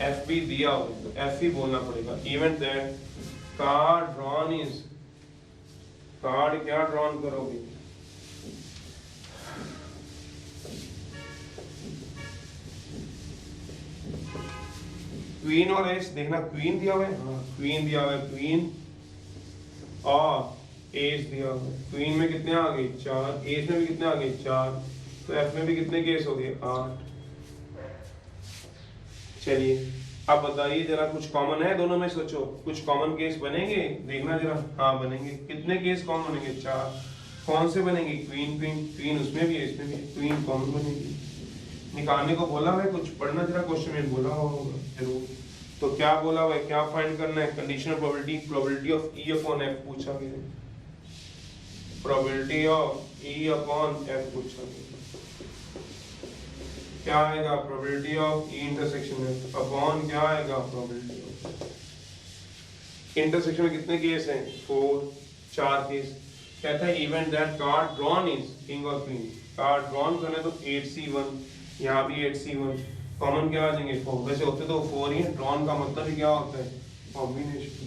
एफ भी दिया हुआ तो एफ ही बोलना पड़ेगा। Event that card drawn is, card क्या ड्रॉन करोगे, क्वीन और एस, देखना क्वीन दिया हुआ है, हाँ क्वीन दिया हुआ है, क्वीन और एस दिया हुआ है, क्वीन में कितने आ गए 4, एस में भी कितने आ गए 4, तो एफ में भी कितने केस हो गए 8। चलिए अब बताइए जरा, कुछ कॉमन है दोनों में, सोचो कुछ कॉमन केस बनेंगे, देखना जरा, हाँ बनेंगे, कितने केस कॉमन बनेंगे 4, कौन से बनेंगे, क्वीन क्वीन क्वीन उसमें भी है इसमें भी, क्वीन कॉमन बनेगी, निकालने को बोला हुआ है, कुछ पढ़ना जरा, क्वेश्चन में बोला होगा जरूर, तो क्या बोला हुआ है, क्या फाइंड करना है, conditional probability of E upon F पूछा गया, probability of E upon F पूछा गया। क्या आएगा probability of E intersection F upon क्या आएगा प्रोबेबिलिटी ऑफ इंटरसेक्शन में कितने केस हैं 4 4 केस। कहता है event that card drawn is king और क्वीन, कार्ड ड्रॉन करना तो 8c1 यहाँ भी 8c1 कॉमन क्या आ जाएंगे 4, वैसे होते तो 4 ही है, ड्रॉन का मतलब ही क्या होता है कॉम्बिनेशन।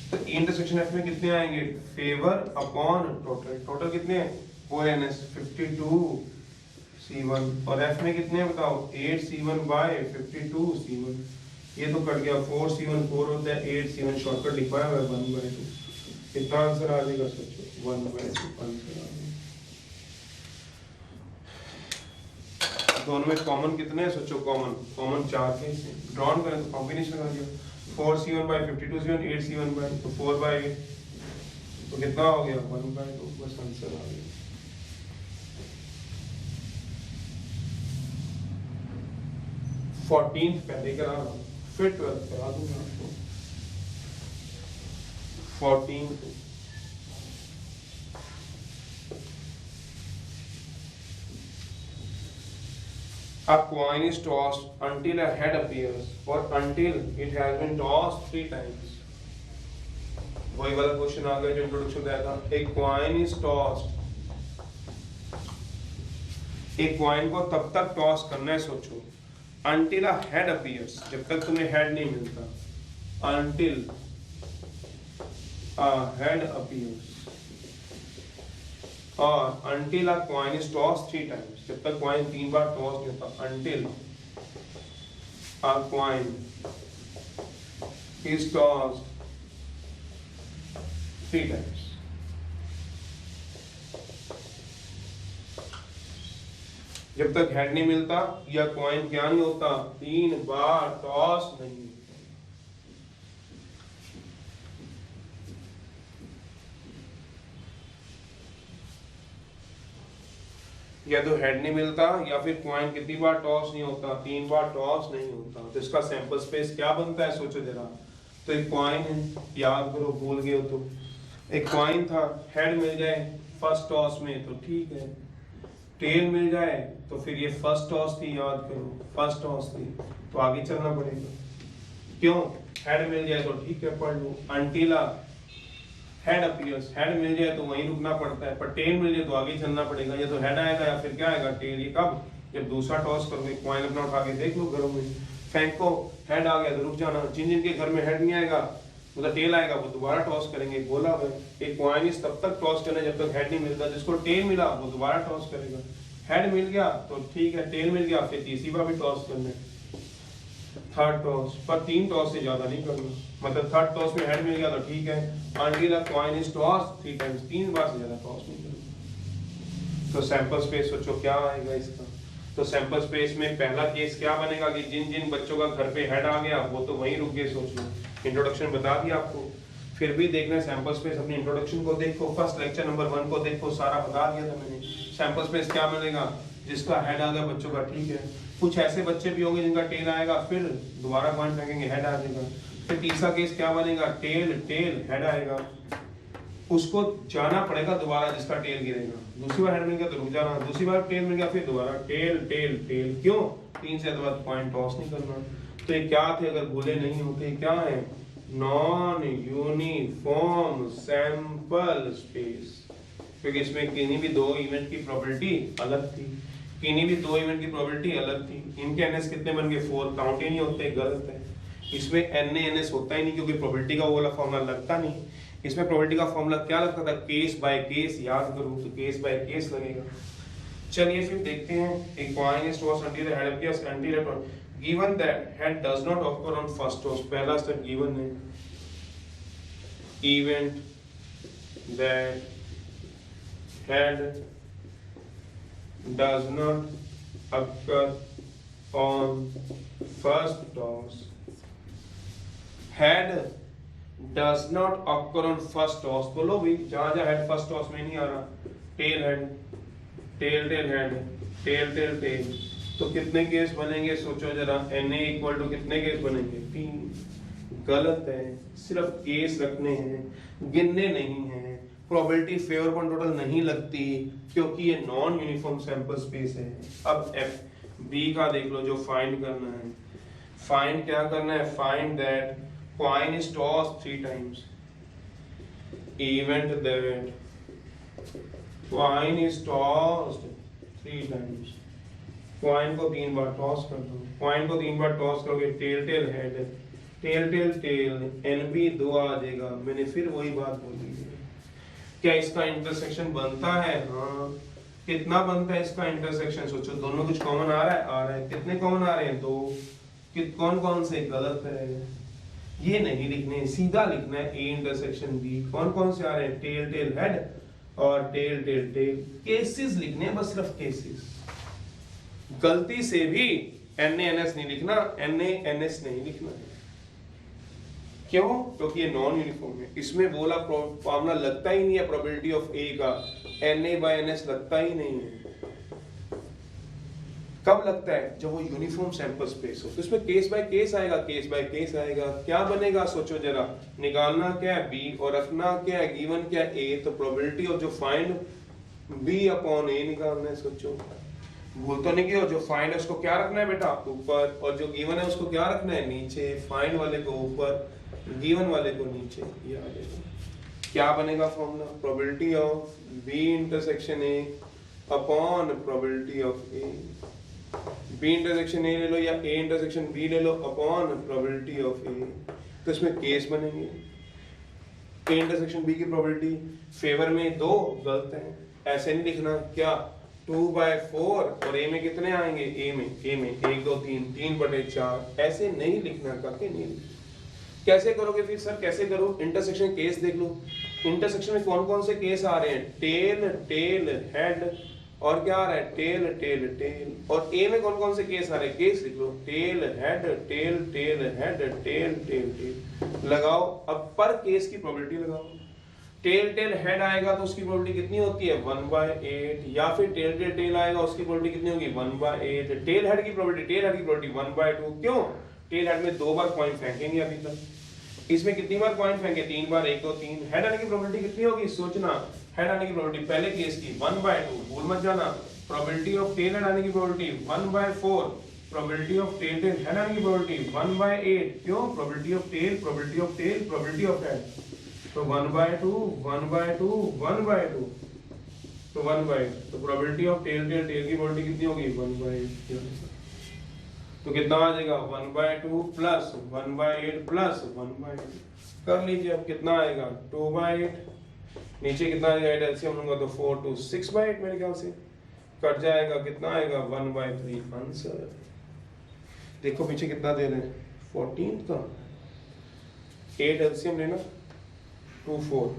तो इंटरसेक्शन एफ में कितने आएंगे फेवर अपॉन टोटल, टोटल कितने हैं वो एनएस 52c1 और एफ में कितने हैं बताओ 8c1 बाय 52c1, ये तो कट गया 4c1 4 होता है 8c1 शॉर्टकट लिखवाया हुआ है 1/2, कितना आंसर आ जाएगा सोचो 1/2 आंसर आ जाएगा। दोनों में कॉमन कितने हैं सोचो, कॉमन 4 केस हैं, ड्रॉन करें तो कॉम्बिनेशन आ गया 4c1 bye 52c1 8c1 bye तो 4/8 तो कितना हो गया 1/2, बस आंसर आ गया। फोर्टीन पहले करा फिर 12 करा दूंगा आपको 14 A coin is tossed until a head appears or until it has been tossed 3 times. वही वाला क्वेश्चन आ गया जो इंट्रोडक्शन दिया था। एक कॉइन इज टॉस्ड, एक कॉइन को तब तक टॉस करना है सोचो until a head appears, जब तक तुम्हें हेड नहीं मिलता, until a head appears और until a coin is tossed 3 times, जब तक कॉइन 3 बार टॉस नहीं होता, until a coin is tossed 3 times। जब तक हेड नहीं मिलता या कॉइन क्या नहीं होता 3 बार टॉस नहीं। या तो हेड नहीं मिलता या फिर कॉइन कितनी बार टॉस नहीं होता 3 बार टॉस नहीं होता, तो इसका सैंपल स्पेस क्या बनता है सोचो जरा। तो एक कॉइन है, याद करो भूल गए हो तो, एक कॉइन था, हेड मिल जाए फर्स्ट टॉस में तो ठीक है, टेल मिल जाए तो फिर ये फर्स्ट टॉस थी, याद करो फर्स्ट टॉस थी तो आगे चलना पड़ेगा, क्यों हेड मिल जाए तो ठीक है पढ़ लो, अंटिल हेड अपीयर्स, हेड मिल जाए तो वहीं रुकना पड़ता है, पर टेल मिल जाए तो आगे चलना पड़ेगा, या तो हेड आएगा या फिर क्या आएगा टेल। ये कब जब दूसरा टॉस करोगे, कॉइन अपना उठा के देख लो घरों में, फेंको हेड आ गया तो रुक जाना, जिन जिन के घर में हेड नहीं आएगा मतलब टेल आएगा वो दोबारा टॉस करेंगे। बोला भाई एक कॉइन इस तब तक टॉस करना जब तक हेड नहीं मिलता, जिसको टेल मिला वो दोबारा टॉस करेगा, हेड मिल गया तो ठीक है, टेल मिल गया फिर तीसरी बार भी टॉस करना है, थर्ड टॉस, पर 3 टॉस से ज्यादा नहीं करना, मतलब थर्ड टॉस में हेड मिल गया तो ठीक है, until a coin is tossed 3 times, 3 बार से ज्यादा टॉस नहीं करना। तो सैंपल स्पेस सोचो क्या आएगा इसका, तो सैंपल स्पेस में पहला केस क्या बनेगा कि जिन जिन बच्चों का घर पे हेड आ गया वो तो वहीं रुक गए, सोच लो इंट्रोडक्शन बता दिया आपको, फिर भी देखना सैंपल स्पेस, अपनी इंट्रोडक्शन को देखो, फर्स्ट लेक्चर नंबर 1 को देखो, सारा बता दिया था मैंने। सैंपल स्पेस क्या मिलेगा, जिसका हेड आ गया बच्चों का ठीक है, कुछ ऐसे बच्चे भी होंगे जिनका टेल आएगा फिर दोबारा कॉइन फेंकेंगे हेड आ जाएगा, फिर तीसरा केस क्या बनेगा, टेल टेल हेड आएगा, उसको जाना पड़ेगा दोबारा जिसका टेल गिरेगा, दूसरी बार हेड मिल गया तो रुक जाना, दूसरी बार टेल मिल गया फिर दोबारा टेल टेल टेल, क्यों 3 से ज्यादा कॉइन टॉस नहीं करना। तो ये क्या थे अगर भूले नहीं होते, क्या है नॉन यूनिफॉर्म सैंपल स्पेस, क्योंकि इसमें किन्हीं भी 2 इवेंट की प्रोबेबिलिटी अलग थी, किन्हीं भी 2 इवेंट की प्रोबेबिलिटी अलग थी, इनके एनएस कितने बन गए 4, काउंट ही नहीं होते, गलत है। इसमें एनएस होता ही नहीं क्योंकि प्रोबेबिलिटी का वो वाला फॉर्मूला लगता नहीं, इसमें प्रोबेबिलिटी का फॉर्मूला क्या लगता था केस बाय केस, याद करो तो केस बाय केस लगेगा। चलिए फिर देखते हैं, एक coin is tossed until the head appears until a given that head does not occur on first toss, पहला स्टेप गिवन है, event that head does not occur on first toss, head does not occur on first toss, बोलो भी जहां जहां head first toss में नहीं आ रहा, tail head tail tail head tail tail tail, तो कितने केस बनेंगे सोचो जरा, Na इक्वल टू कितने केस बनेंगे 3, गलत है, सिर्फ केस रखने हैं गिनने नहीं है, प्रोबेबिलिटी फेवर वन टोटल नहीं लगती क्योंकि ये नॉन यूनिफॉर्म सैंपल स्पेस है। अब बी का देख लो जो फाइंड करना है। फाइंड क्या करना है? Find that coin is toss 3 times, event that coin is tossed 3 times. Coin को 3 बार टॉस कर दो। कॉइन को 3 बार टॉस करोगे, tail tail head, tail tail tail, NB 2 आ जाएगा। मैंने फिर वही बात बोली है। क्या इसका इंटरसेक्शन बनता है? हाँ। कितना बनता है इसका इंटरसेक्शन? सोचो, दोनों कुछ कॉमन आ रहा है? आ रहा है। कितने कॉमन आ रहे हैं? 2। कौन कौन से गलत है? ये नहीं लिखने, सीधा लिखना है ए इंटरसेक्शन बी। कौन कौन से आ रहे हैं? टेल टेल हेड और टेल टेल टेल। केसेस लिखने हैं, बस सिर्फ केसेस। गलती से भी NA-NS नहीं लिखना, NA-NS नहीं लिखना। क्यों? क्योंकि ये नॉन यूनिफॉर्म है। इसमें बोला फॉर्मूला लगता ही नहीं है प्रोबेबिलिटी ऑफ ए का, NA/NS लगता ही नहीं है। कब लगता है? जब वो यूनिफॉर्म सैंपल स्पेस हो। तो इसमें केस बाय केस आएगा, केस बाय केस आएगा। क्या बनेगा? सोचो जरा, निकालना क्या है? बी, और रखना क्या है? गिवन क्या है? ए। तो प्रोबेबिलिटी ऑफ जो फाइंड B/A निकालना है। सोचो, भूल तो नहीं की। जो फाइंड है उसको क्या रखना है बेटा? ऊपर, और जो गिवन है उसको क्या रखना है? नीचे। फाइंड वाले को ऊपर, गिवन वाले को नीचे। ये आ जाएगा। क्या बनेगा formula? Probability of B intersection A upon probability of A। B intersection A ले लो या A इंटरसेक्शन B ले लो अपॉन प्रोबेबिलिटी ऑफ A। तो इसमें केस बनेंगे। A इंटरसेक्शन B की प्रोबेबिलिटी फेवर में 2, गलत है। ऐसे नहीं लिखना। क्या? 2/4, और A में कितने आएंगे? A में 1 2 3, 3/4। ऐसे नहीं लिखना, करके नहीं लिखना। कैसे करोगे फिर? सर कैसे करो? इंटरसेक्शन केस देख लो। इंटरसेक्शन में कौन कौन से केस आ रहे हैं? टेल टेल हेड, और क्या आ रहा है? Tail tail tail. और ए में कौन कौन से केस आ रहे हैं? केस लिख लो। Tail head, tail tail head, tail tail tail. लगाओ। अब पर केस की प्रोबेबिलिटी लगाओ। टेल टेल हेड आएगा तो उसकी प्रोबेबिलिटी कितनी होती है? 1/8। या फिर टेल टेल टेल आएगा, उसकी प्रोबेबिलिटी कितनी होगी? 1/8। टेल हेड की प्रोबेबिलिटी 1/2। क्यों? टेल हेड में 2 बार कॉइन फेंकेंगे अभी तक। इसमें कितनी बार कॉइन फेंके? 3 बार। 1 2 3। हेड आने की प्रोबेबिलिटी कितनी होगी? सोचना। हेड आने की प्रोबेबिलिटी पहले केस की 1/2, भूल मत जाना। प्रोबेबिलिटी ऑफ टेल हेड आने की probability 1/4। Probability of tail tail head आने की प्रोबेबिलिटी 1/8। क्यों? Probability of tail, probability of tail, probability of head. तो 1/2 1/2 1/2, तो 1/8। तो probability of tail tail tail की प्रोबेबिलिटी कितनी होगी? 1/8। तो कितना आ जाएगा? 1/2 प्लस 1/8 प्लस 1/8। कर लीजिए। अब कितना आएगा? 2/8। नीचे कितना आ जाएगा? एलसीएम लूंगा तो 4 2 6/8 मेरे ख्याल से कट जाएगा। कितना आएगा? 1/3 आंसर। देखो पीछे कितना दे रहे हैं? 14 का 8 एलसीएम लेना 2 4।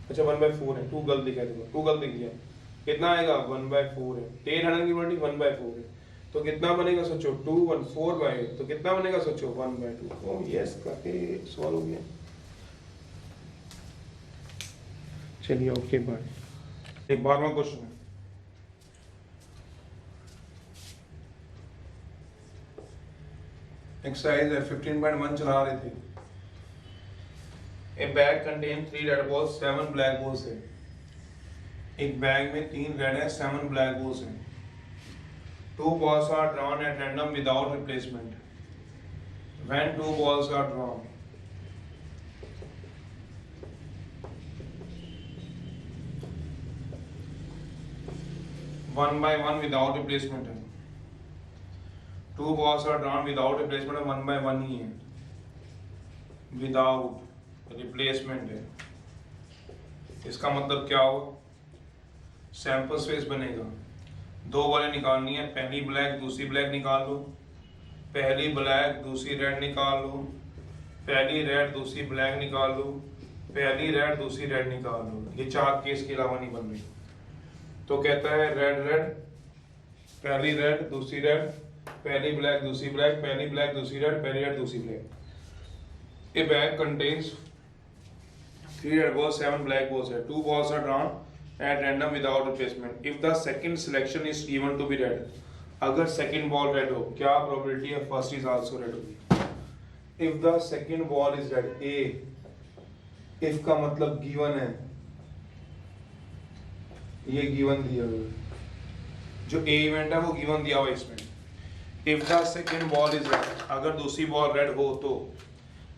अच्छा 1/4 है। 2 गलत लिखा है। 2 गलत लिख दिया। कितना आएगा? 1/4 है। टेल हेड की प्रोबेबिलिटी 1/4 है। तो कितना बनेगा? सोचो 2 1 4/8। तो कितना बनेगा? सोचो 1/2। ओह यस, करके सॉल्व हो गया। चलिए ओके बाय। एक 12वां क्वेश्चन है। एक्सरसाइज है 15.1 चला रहे थे। A bag contains 3 red balls, 7 black balls है। एक बैग में 3 रेड है, 7 ब्लैक balls हैं। 2 balls are drawn at random without replacement. When 2 balls are drawn, one by one without replacement है। 2 balls are drawn without replacement, 1 by 1 ही है, without replacement है। इसका मतलब क्या होगा? सैंपल स्पेस बनेगा। 2 बॉलें निकालनी है, पहली ब्लैक दूसरी ब्लैक निकाल लो, पहली ब्लैक दूसरी रेड निकाल लो, पहली रेड दूसरी ब्लैक निकाल लो, पहली रेड दूसरी रेड निकाल लो। ये 4 केस के अलावा नहीं बन रही। तो कहता है रेड रेड, पहली रेड दूसरी रेड, पहली ब्लैक दूसरी ब्लैक, पहली ब्लैक दूसरी रेड, पहली रेड दूसरी ब्लैक। ए bag contains 3 red balls, 7 black balls है। 2 balls are drawn at random without replacement. If the second selection is given to be red, अगर second ball red हो, क्या probability है first is also red होगी? If the second ball is red, A, if का मतलब given है, ये given दिया हुआ है। जो ए इवेंट है वो गिवन दिया हुआ इसमें। If the second ball is red, अगर दूसरी बॉल रेड हो तो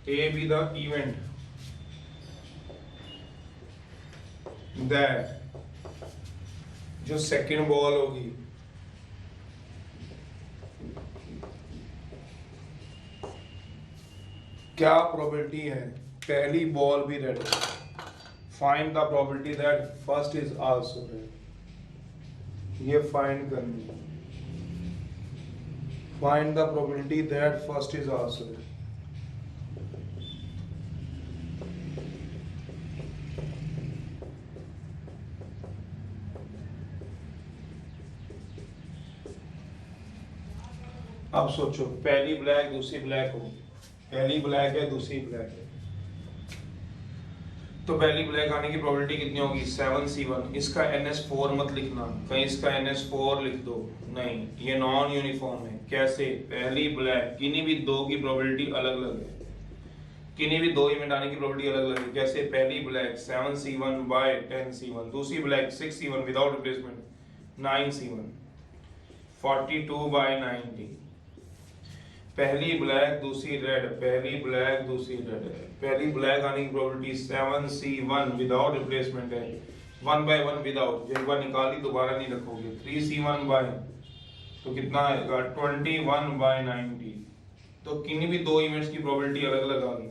ए बी द इवेंट दैट जो सेकंड बॉल होगी क्या प्रोबेबिलिटी है पहली बॉल भी रेड हो। Find the probability that first is also red. ये फाइंड करनी है। Find the probability that first is also red. अब सोचो पहली ब्लैक दूसरी ब्लैक होगी, पहली ब्लैक है दूसरी ब्लैक है, तो पहली ब्लैक आने की प्रोबेबिलिटी कितनी होगी 7C1। इसका NS4 मत लिखना, कहीं इसका NS4 लिख दो, नहीं ये नॉन यूनिफॉर्म है। कैसे? पहली ब्लैक किन्हीं भी दो की प्रोबेबिलिटी अलग अलग है, किन्हीं भी दो इवेंट आने की प्रोबेबिलिटी अलग अलग है। कैसे? पहली ब्लैक 7C1 बाय 10C1, दूसरी black 6C1 without replacement 9C1, 42 bye 90। पहली ब्लैक दूसरी रेड, पहली ब्लैक दूसरी रेड है, पहली ब्लैक आने की प्रोबेबिलिटी 7C1 विदाउट रिप्लेसमेंट है, 1 बाय 1 विदाउट, एक बार निकाली दोबारा नहीं रखोगे। 3C1 बाय तो कितना आएगा 21 बाय 90। तो किन्हीं भी दो इवेंट्स की प्रोबेबिलिटी अलग अलग आ गई,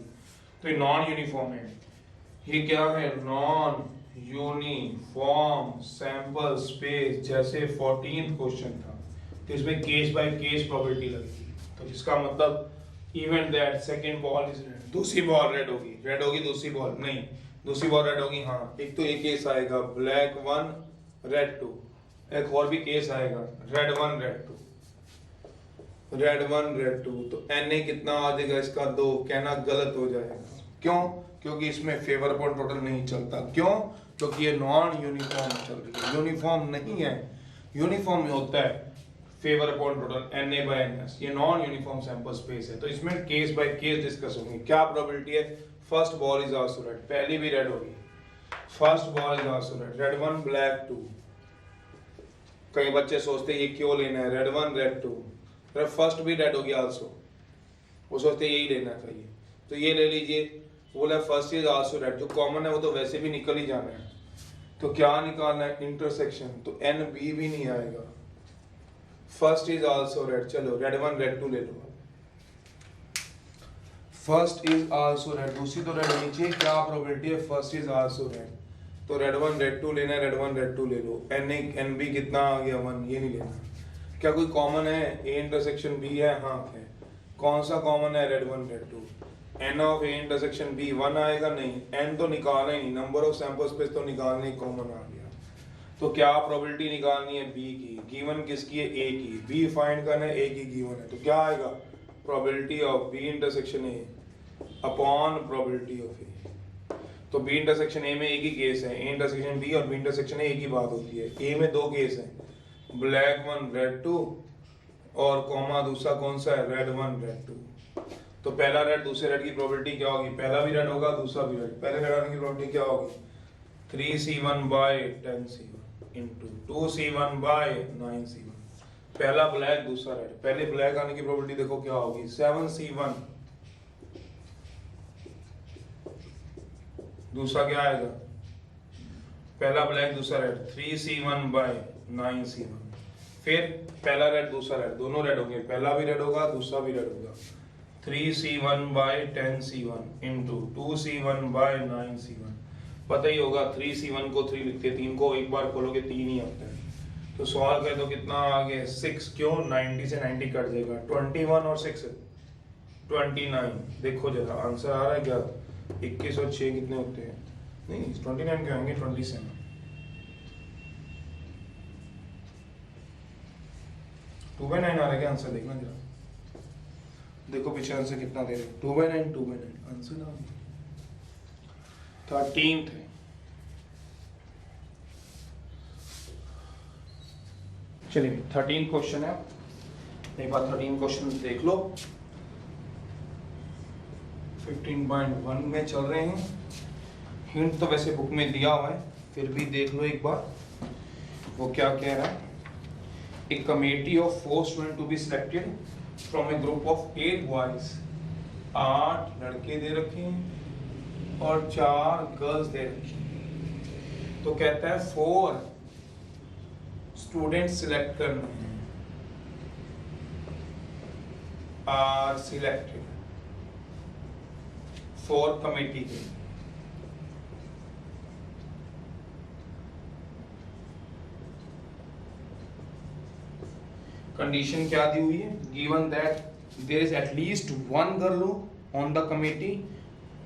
तो ये नॉन यूनिफॉर्म है। ये क्या है? Non uniform sample space. जैसे 14th क्वेश्चन था तो इसमें केस बाय केस प्रोबेबिलिटी लगेगी। तो इसका मतलब event that second ball is red, दूसरी बॉल रेड होगी दूसरी बॉल नहीं, दूसरी बॉल रेड होगी। हाँ, एक तो ये केस आएगा ब्लैक 1 रेड 2, एक और भी केस आएगा रेड 1 रेड 2, रेड 1 रेड 2। तो Na कितना आ जाएगा इसका 2, कहना गलत हो जाएगा। क्यों? क्योंकि इसमें फेवर अपॉन टोटल नहीं चलता। क्यों? क्योंकि ये नॉन यूनिफॉर्म चल रही है, यूनिफॉर्म नहीं है। यूनिफॉर्म में होता है favour upon total Na by Ns, ये नॉन यूनिफॉर्म सैंपल स्पेस है। तो इसमें केस बाय केस डिस्कस होंगे। क्या प्रोबेबिलिटी है? First ball is also red, पहली भी रेड होगी, first ball is also red, red 1 black 2। कई बच्चे सोचते हैं ये क्यों लेना है, रेड 1 रेड 2, फिर फर्स्ट भी रेड होगी आल्सो, वो सोचते यही लेना चाहिए, तो ये ले लीजिए। बोला फर्स्ट इज आल्सो रेड, जो कॉमन है वो तो वैसे भी निकल ही जाना है, तो क्या निकालना है? इंटरसेक्शन, तो NB भी नहीं आएगा। फर्स्ट इज आल्सो रेड, चलो रेड 1 रेड 2 ले लो। फर्स्ट इज आल्सो रेड, दूसरी तो रेड नीचे, क्या प्रोबेबिलिटी है? फर्स्ट इज आल्सो रेड, तो रेड 1 रेड 2 लेना है, रेड 1 रेड 2 ले लो। NB कितना आ गया 1, ये नहीं लेना। क्या कोई कॉमन है? A इंटरसेक्शन B है, हाँ है। कौन सा कॉमन है? Red 1 red 2। N of A intersection B 1 आएगा नहीं, N तो निकालना ही नहीं, नंबर ऑफ सैंपल स्पेस तो निकालना ही, कॉमन आ गया। तो क्या प्रोबेबिलिटी निकालनी है? B की। गिवन किसकी है? A की। B फाइंड करना है, A की गिवन है, तो क्या आएगा? Probability of B intersection A upon probability of A। तो B इंटरसेक्शन A में एक ही केस है, A इंटरसेक्शन B और B इंटरसेक्शन A एक ही बात होती है। A में दो केस हैं, ब्लैक 1 रेड 2 और कॉमा दूसरा कौन सा है? Red 1 red 2। तो पहला रेड दूसरे रेड की प्रोबेबिलिटी क्या होगी? पहला भी रेड होगा दूसरा भी रेड, पहले रेड आने की प्रोबेबिलिटी क्या होगी? 3C1 bye 10C1 into 2C1 bye 9C1। पहला ब्लैक दूसरा रेड, पहले ब्लैक आने की प्रोबेबिलिटी देखो क्या होगी? 7C1, दूसरा क्या आएगा? पहला ब्लैक दूसरा रेड 3C1 बाय 9C1। फिर पहला रेड दूसरा रेड, दोनों रेड होंगे, पहला भी रेड होगा दूसरा भी रेड होगा। 3C1 bye 10C1 into 2C1 bye 9C1। पता ही होगा 3C1 को 3 लिखते, 3 को एक बार खोलोगे 3 ही आता है। तो सॉल्व कर दो, कितना आ गया 6। क्यों? 90 से 90 कट जाएगा, 21 और 6 29। देखो जरा आंसर आ रहा है क्या? 21 और 6 कितने होते हैं? नहीं 29 के होंगे 27। 2/9 आ रहा है क्या आंसर? देखना जरा, देखो पीछे आंसर कितना दे रहे हैं। 2/9 2/9 आंसर ना 13th है। चलिए 13th क्वेश्चन है, एक बार 13th क्वेश्चन देख लो। 15.1 में चल रहे हैं, हिंट तो वैसे बुक में दिया हुआ है, फिर भी देख लो एक बार वो क्या कह रहा है। a committee of 4 students to be selected from a group of 8 boys. 8 लड़के दे रखे हैं और 4 गर्ल्स दे रखी हैं। तो कहता है 4 स्टूडेंट सिलेक्ट करने हैं, आर सिलेक्टेड फॉर कमेटी के। कंडीशन क्या दी हुई है? Given that there is at least one girl on the committee,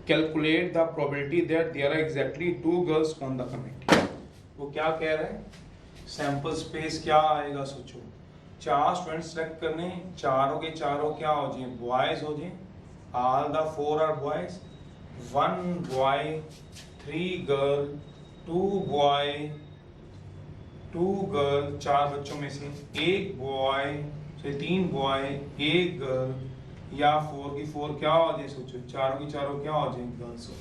calculate the probability that there are exactly 2 girls on the committee. वो क्या कह रहा है? सैंपल स्पेस क्या आएगा? सोचो, 4 स्टूडेंट सेलेक्ट करने, चारों के चारों क्या हो जाए? बॉयज हो जाए। All the 4 are boys, 1 boy 3 girl 2 boy 2 girl, 4 बच्चों में से 1 बॉय, 3 बॉय 1 गर्ल, या 4 की 4 क्या हो जाए? सोचो, चारों की चारों क्या हो जाए? गर्ल्स हो।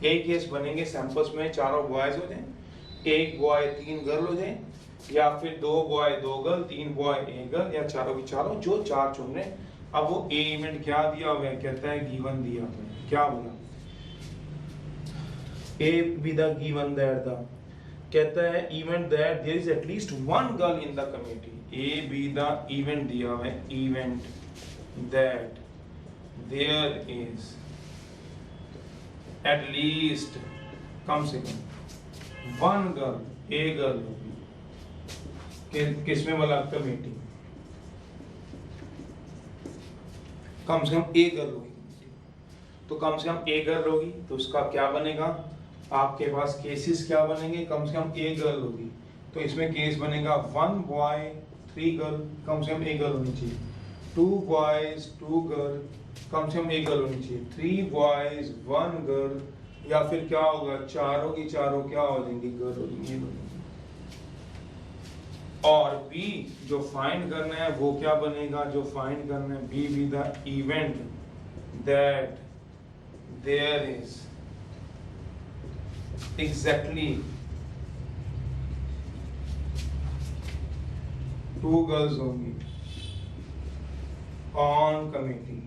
यही केस बनेंगे सैंपल्स में, चारों बॉयज हो जाए, 1 बॉय 3 गर्ल हो जाए, या फिर 2 बॉय 2 गर्ल, 3 बॉय 1 गर्ल, या चारों की चारों जो 4 चुन रहे। अब वो ए इवेंट क्या दिया हुआ है? कहता है गिवन दिया हुआ है। क्या बोला? A B the given that the, कहता है event that there is at least 1 girl in the committee. A B the event दिया हुआ है, event that there is at least, कम से कम 1 गर्ल, ए गर्ल होगी। किसमें वाला? कमेटी। कम से कम ए गर्ल होगी, तो कम से कम ए गर्ल होगी, तो उसका क्या बनेगा? आपके पास केसेस क्या बनेंगे? कम से कम ए गर्ल होगी, तो इसमें केस बनेगा 1 बॉय 3 गर्ल, कम से कम ए गर्ल होनी चाहिए। 2 बॉयज 2 गर्ल, कम से कम ए गर्ल होनी चाहिए। 3 बॉयज 1 गर्ल, या फिर क्या होगा? चारों की चारों क्या हो जाएंगी? गर्ल हो जाएंगी। और बी जो फाइंड करना है वो क्या बनेगा? जो फाइंड करना है B be the event that there is exactly 2 girls होंगी ऑन कमेटी।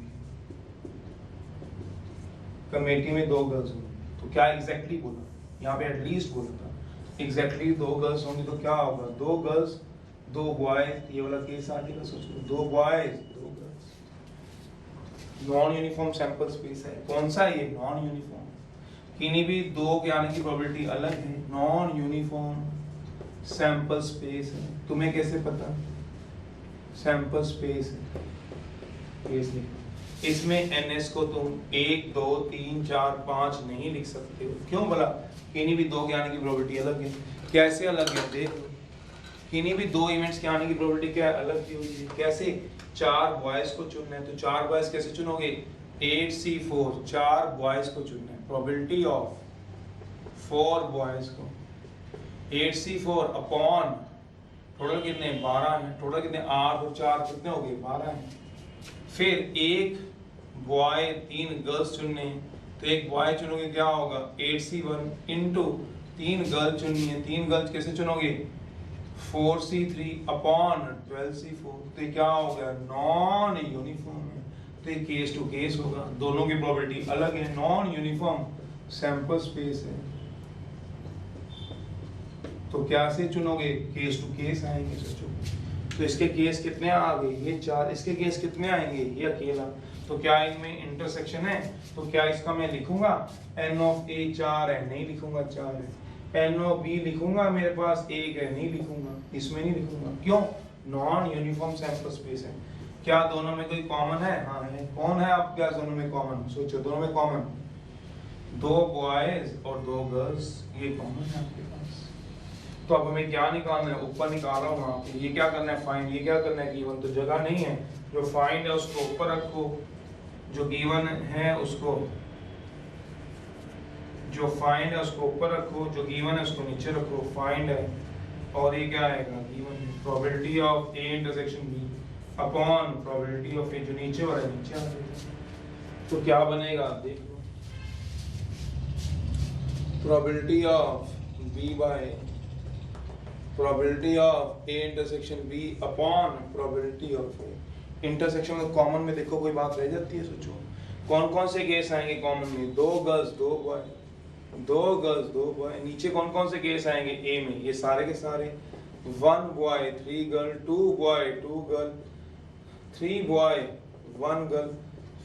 कमेटी में 2 गर्ल्स होंगी, तो क्या एग्जैक्टली बोला? यहाँ पे एटलीस्ट बोला था। एग्जैक्टली 2 गर्ल्स होंगी, तो क्या होगा? 2 गर्ल्स 2 बॉयज, ये वाला केस आ जाएगा। सोचो, 2 boys 2 girls. Non uniform sample space है। कौन सा? ये नॉन यूनिफॉर्म। किन्हीं भी 2 के आने की प्रोबेबिलिटी अलग है। नॉन यूनिफॉर्म सैंपल स्पेस है। तुम्हें कैसे पता? सैंपल स्पेस है, केस लिखो। इसमें एनएस को तुम 1 2 3 4 5 नहीं लिख सकते हो। क्यों बोला? किन्हीं भी 2 के आने की प्रोबेबिलिटी अलग है। कैसे अलग है? देख लो, किन्हीं भी 2 इवेंट्स के आने की प्रोबेबिलिटी क्या है? अलग दी हुई है। कैसे? 4 बॉयज को चुनना है, तो 4 बॉयज कैसे चुनोगे? 8C4, 4 बॉयज को चुनना है। प्रोबेबिलिटी ऑफ 4 बॉयज को 8C4 अपॉन टोटल कितने? 12 है। टोटल कितने? 8 और 4 कितने हो गए? 12 है। फिर 1 बॉय 3 गर्ल्स चुनने, तो 1 बॉय चुनोगे क्या होगा? 8C1 इंटू 3 गर्ल चुननी है। 3 गर्ल्स कैसे चुनोगे? 4C3 अपॉन 12C4, तो क्या हो गया? नॉन यूनिफॉर्म है, तो ये केस टू केस होगा। दोनों की प्रोबेबिलिटी अलग है। नॉन यूनिफॉर्म सैंपल स्पेस है, तो क्या से चुनोगे? केस टू केस आएंगे। सोचो, तो इसके केस कितने आ गए? ये 4। इसके केस कितने आएंगे? ये अकेला। तो क्या इनमें इंटरसेक्शन है? तो क्या इसका मैं लिखूंगा? n ऑफ a 4 है, नहीं लिखूंगा 4 है। n ऑफ b लिखूंगा, मेरे पास 1 है, नहीं लिखूंगा। इसमें नहीं लिखूंगा। क्यों? नॉन यूनिफॉर्म सैंपल स्पेस है। क्या दोनों में कोई कॉमन है? हाँ है। कौन है आप? क्या दोनों में कॉमन? सोचो, दोनों में कॉमन 2 बॉयज और 2 गर्ल्स, ये कॉमन है आपके पास। तो अब हमें क्या निकालना है? ऊपर निकाल रहा हूँ वहां पे। ये क्या करना है? फाइंड। ये क्या करना है? गिवन। तो जगह नहीं है, जो फाइंड है उसको ऊपर रखो, जो गिवन है उसको, जो फाइंड है उसको ऊपर रखो, जो गिवन है उसको नीचे रखो। फाइंड है और ये क्या आएगा? गिवन है। Probability of A intersection B upon probability of A, जो नीचे वाला नीचे आ जाएगा। तो क्या बनेगा? देख लो, probability of B by probability of A intersection B upon probability of A. Intersection में कॉमन में देखो कोई बात रह जाती है, सोचो कौन कौन से केस आएंगे कॉमन में, 2 गर्ल्स 2 बॉय, 2 गर्ल्स 2 बॉय। नीचे कौन कौन से केस आएंगे ए में, ये सारे के सारे 1 boy 3 girl, 2 boy 2 girl, 3 boy 1 girl,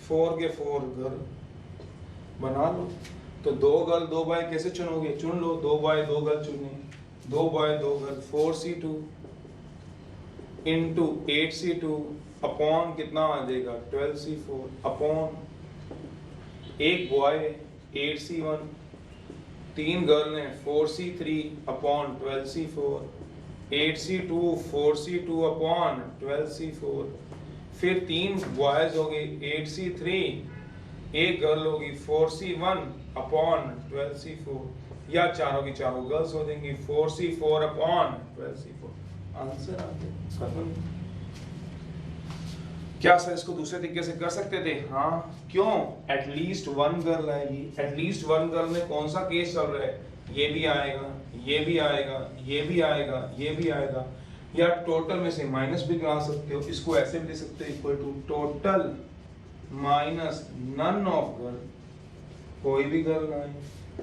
4 के 4 गर्ल। बना लो। तो 2 गर्ल 2 बॉय कैसे चुनोगे, चुन लो, 2 बॉय 2 गर्ल चुने, 2 boy 2 girl, 4c2 into 8c2 upon कितना आ जाएगा 12c4 अपॉन एक बॉय 8c1, 3 गर्ल है 4c3 upon 12c4, 8c2 4c2 upon 12c4, फिर 3 बॉयज हो गए 8c3, एक गर्ल होगी 4c1 अपॉन 12c4, या चारों की चारों गर्ल्स हो जाएंगी 4c4 अपॉन 12c4। आंसर आ गया, खत्म। क्या सर इसको दूसरे तरीके से कर सकते थे? हाँ, क्यों? एटलीस्ट 1 गर्ल आएगी। एटलीस्ट 1 गर्ल में कौन सा केस चल रहा है, ये भी आएगा, ये भी आएगा, ये भी आएगा, ये भी आएगा, या टोटल में से माइनस भी निकाल सकते हो। इसको ऐसे भी लिख सकते हो, equal to total minus none of girl, कोई भी गर्ल ना आए।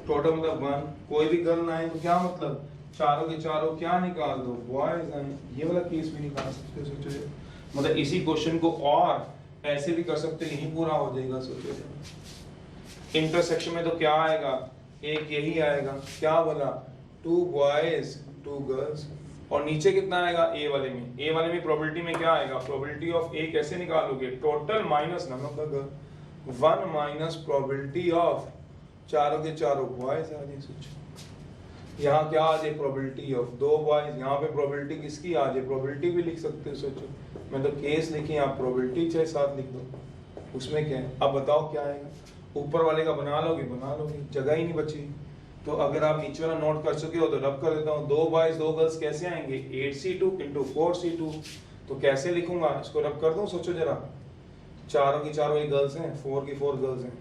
टोटल मतलब 1, कोई भी गर्ल ना आए तो क्या मतलब, चारों के चारों क्या निकाल दो, बॉयज आए। ये वाला केस भी निकाल सकते हो, सोचो। मतलब इसी क्वेश्चन को और ऐसे भी कर सकते हो, यही पूरा हो जाएगा। सोचो इंटरसेक्शन में तो क्या आएगा, एक यही आएगा, क्या बोला, 2 बॉयज 2 गर्ल्स, और नीचे कितना आएगा ए वाले में, ए वाले में प्रोबेबिलिटी में क्या आएगा, प्रोबेबिलिटी ऑफ ए कैसे निकालोगे, total minus number of the girl, 1 minus probability of चारों के चारों बॉयज आ जाए। सोचो यहाँ क्या आ जाए, प्रोबेबिलिटी ऑफ 2 बॉयज, यहाँ पे प्रोबेबिलिटी किसकी आ जाए, प्रोबेबिलिटी भी लिख सकते हो। सोचो मैं तो केस लिखी, आप प्रोबेबिलिटी चाहे साथ लिख दो, उसमें क्या है। अब बताओ क्या आएगा, ऊपर वाले का बना लोगे, जगह ही नहीं बची। तो अगर आप नीचे वाला नोट कर चुके हो तो रब कर देता हूँ, 2 बॉयज 2 गर्ल्स कैसे आएंगे, 8c2 इंटू 4c2। तो कैसे लिखूंगा, इसको रब कर दूं, सोचो जरा, चारों की चारों ही गर्ल्स हैं, 4 की 4 गर्ल्स हैं।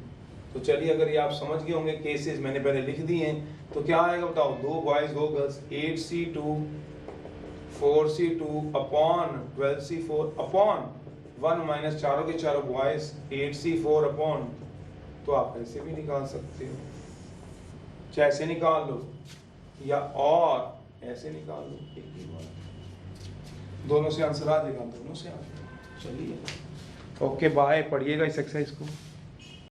तो चलिए अगर ये आप समझ गए होंगे केसेस मैंने पहले लिख दिए हैं, तो क्या आएगा बताओ, 2 boys 2 girls 8c2 4c2 upon 12c4 upon 1 minus चारों के चारों बॉयज 8c4 अपॉन। तो आप ऐसे भी निकाल सकते हो, चाहे ऐसे निकाल लो या और ऐसे निकाल लो, एक ही बात, दोनों से आंसर आ जाएगा, दोनों से आ जाएगा। चलिए ओके बाय, पढ़िएगा इस एक्सरसाइज को।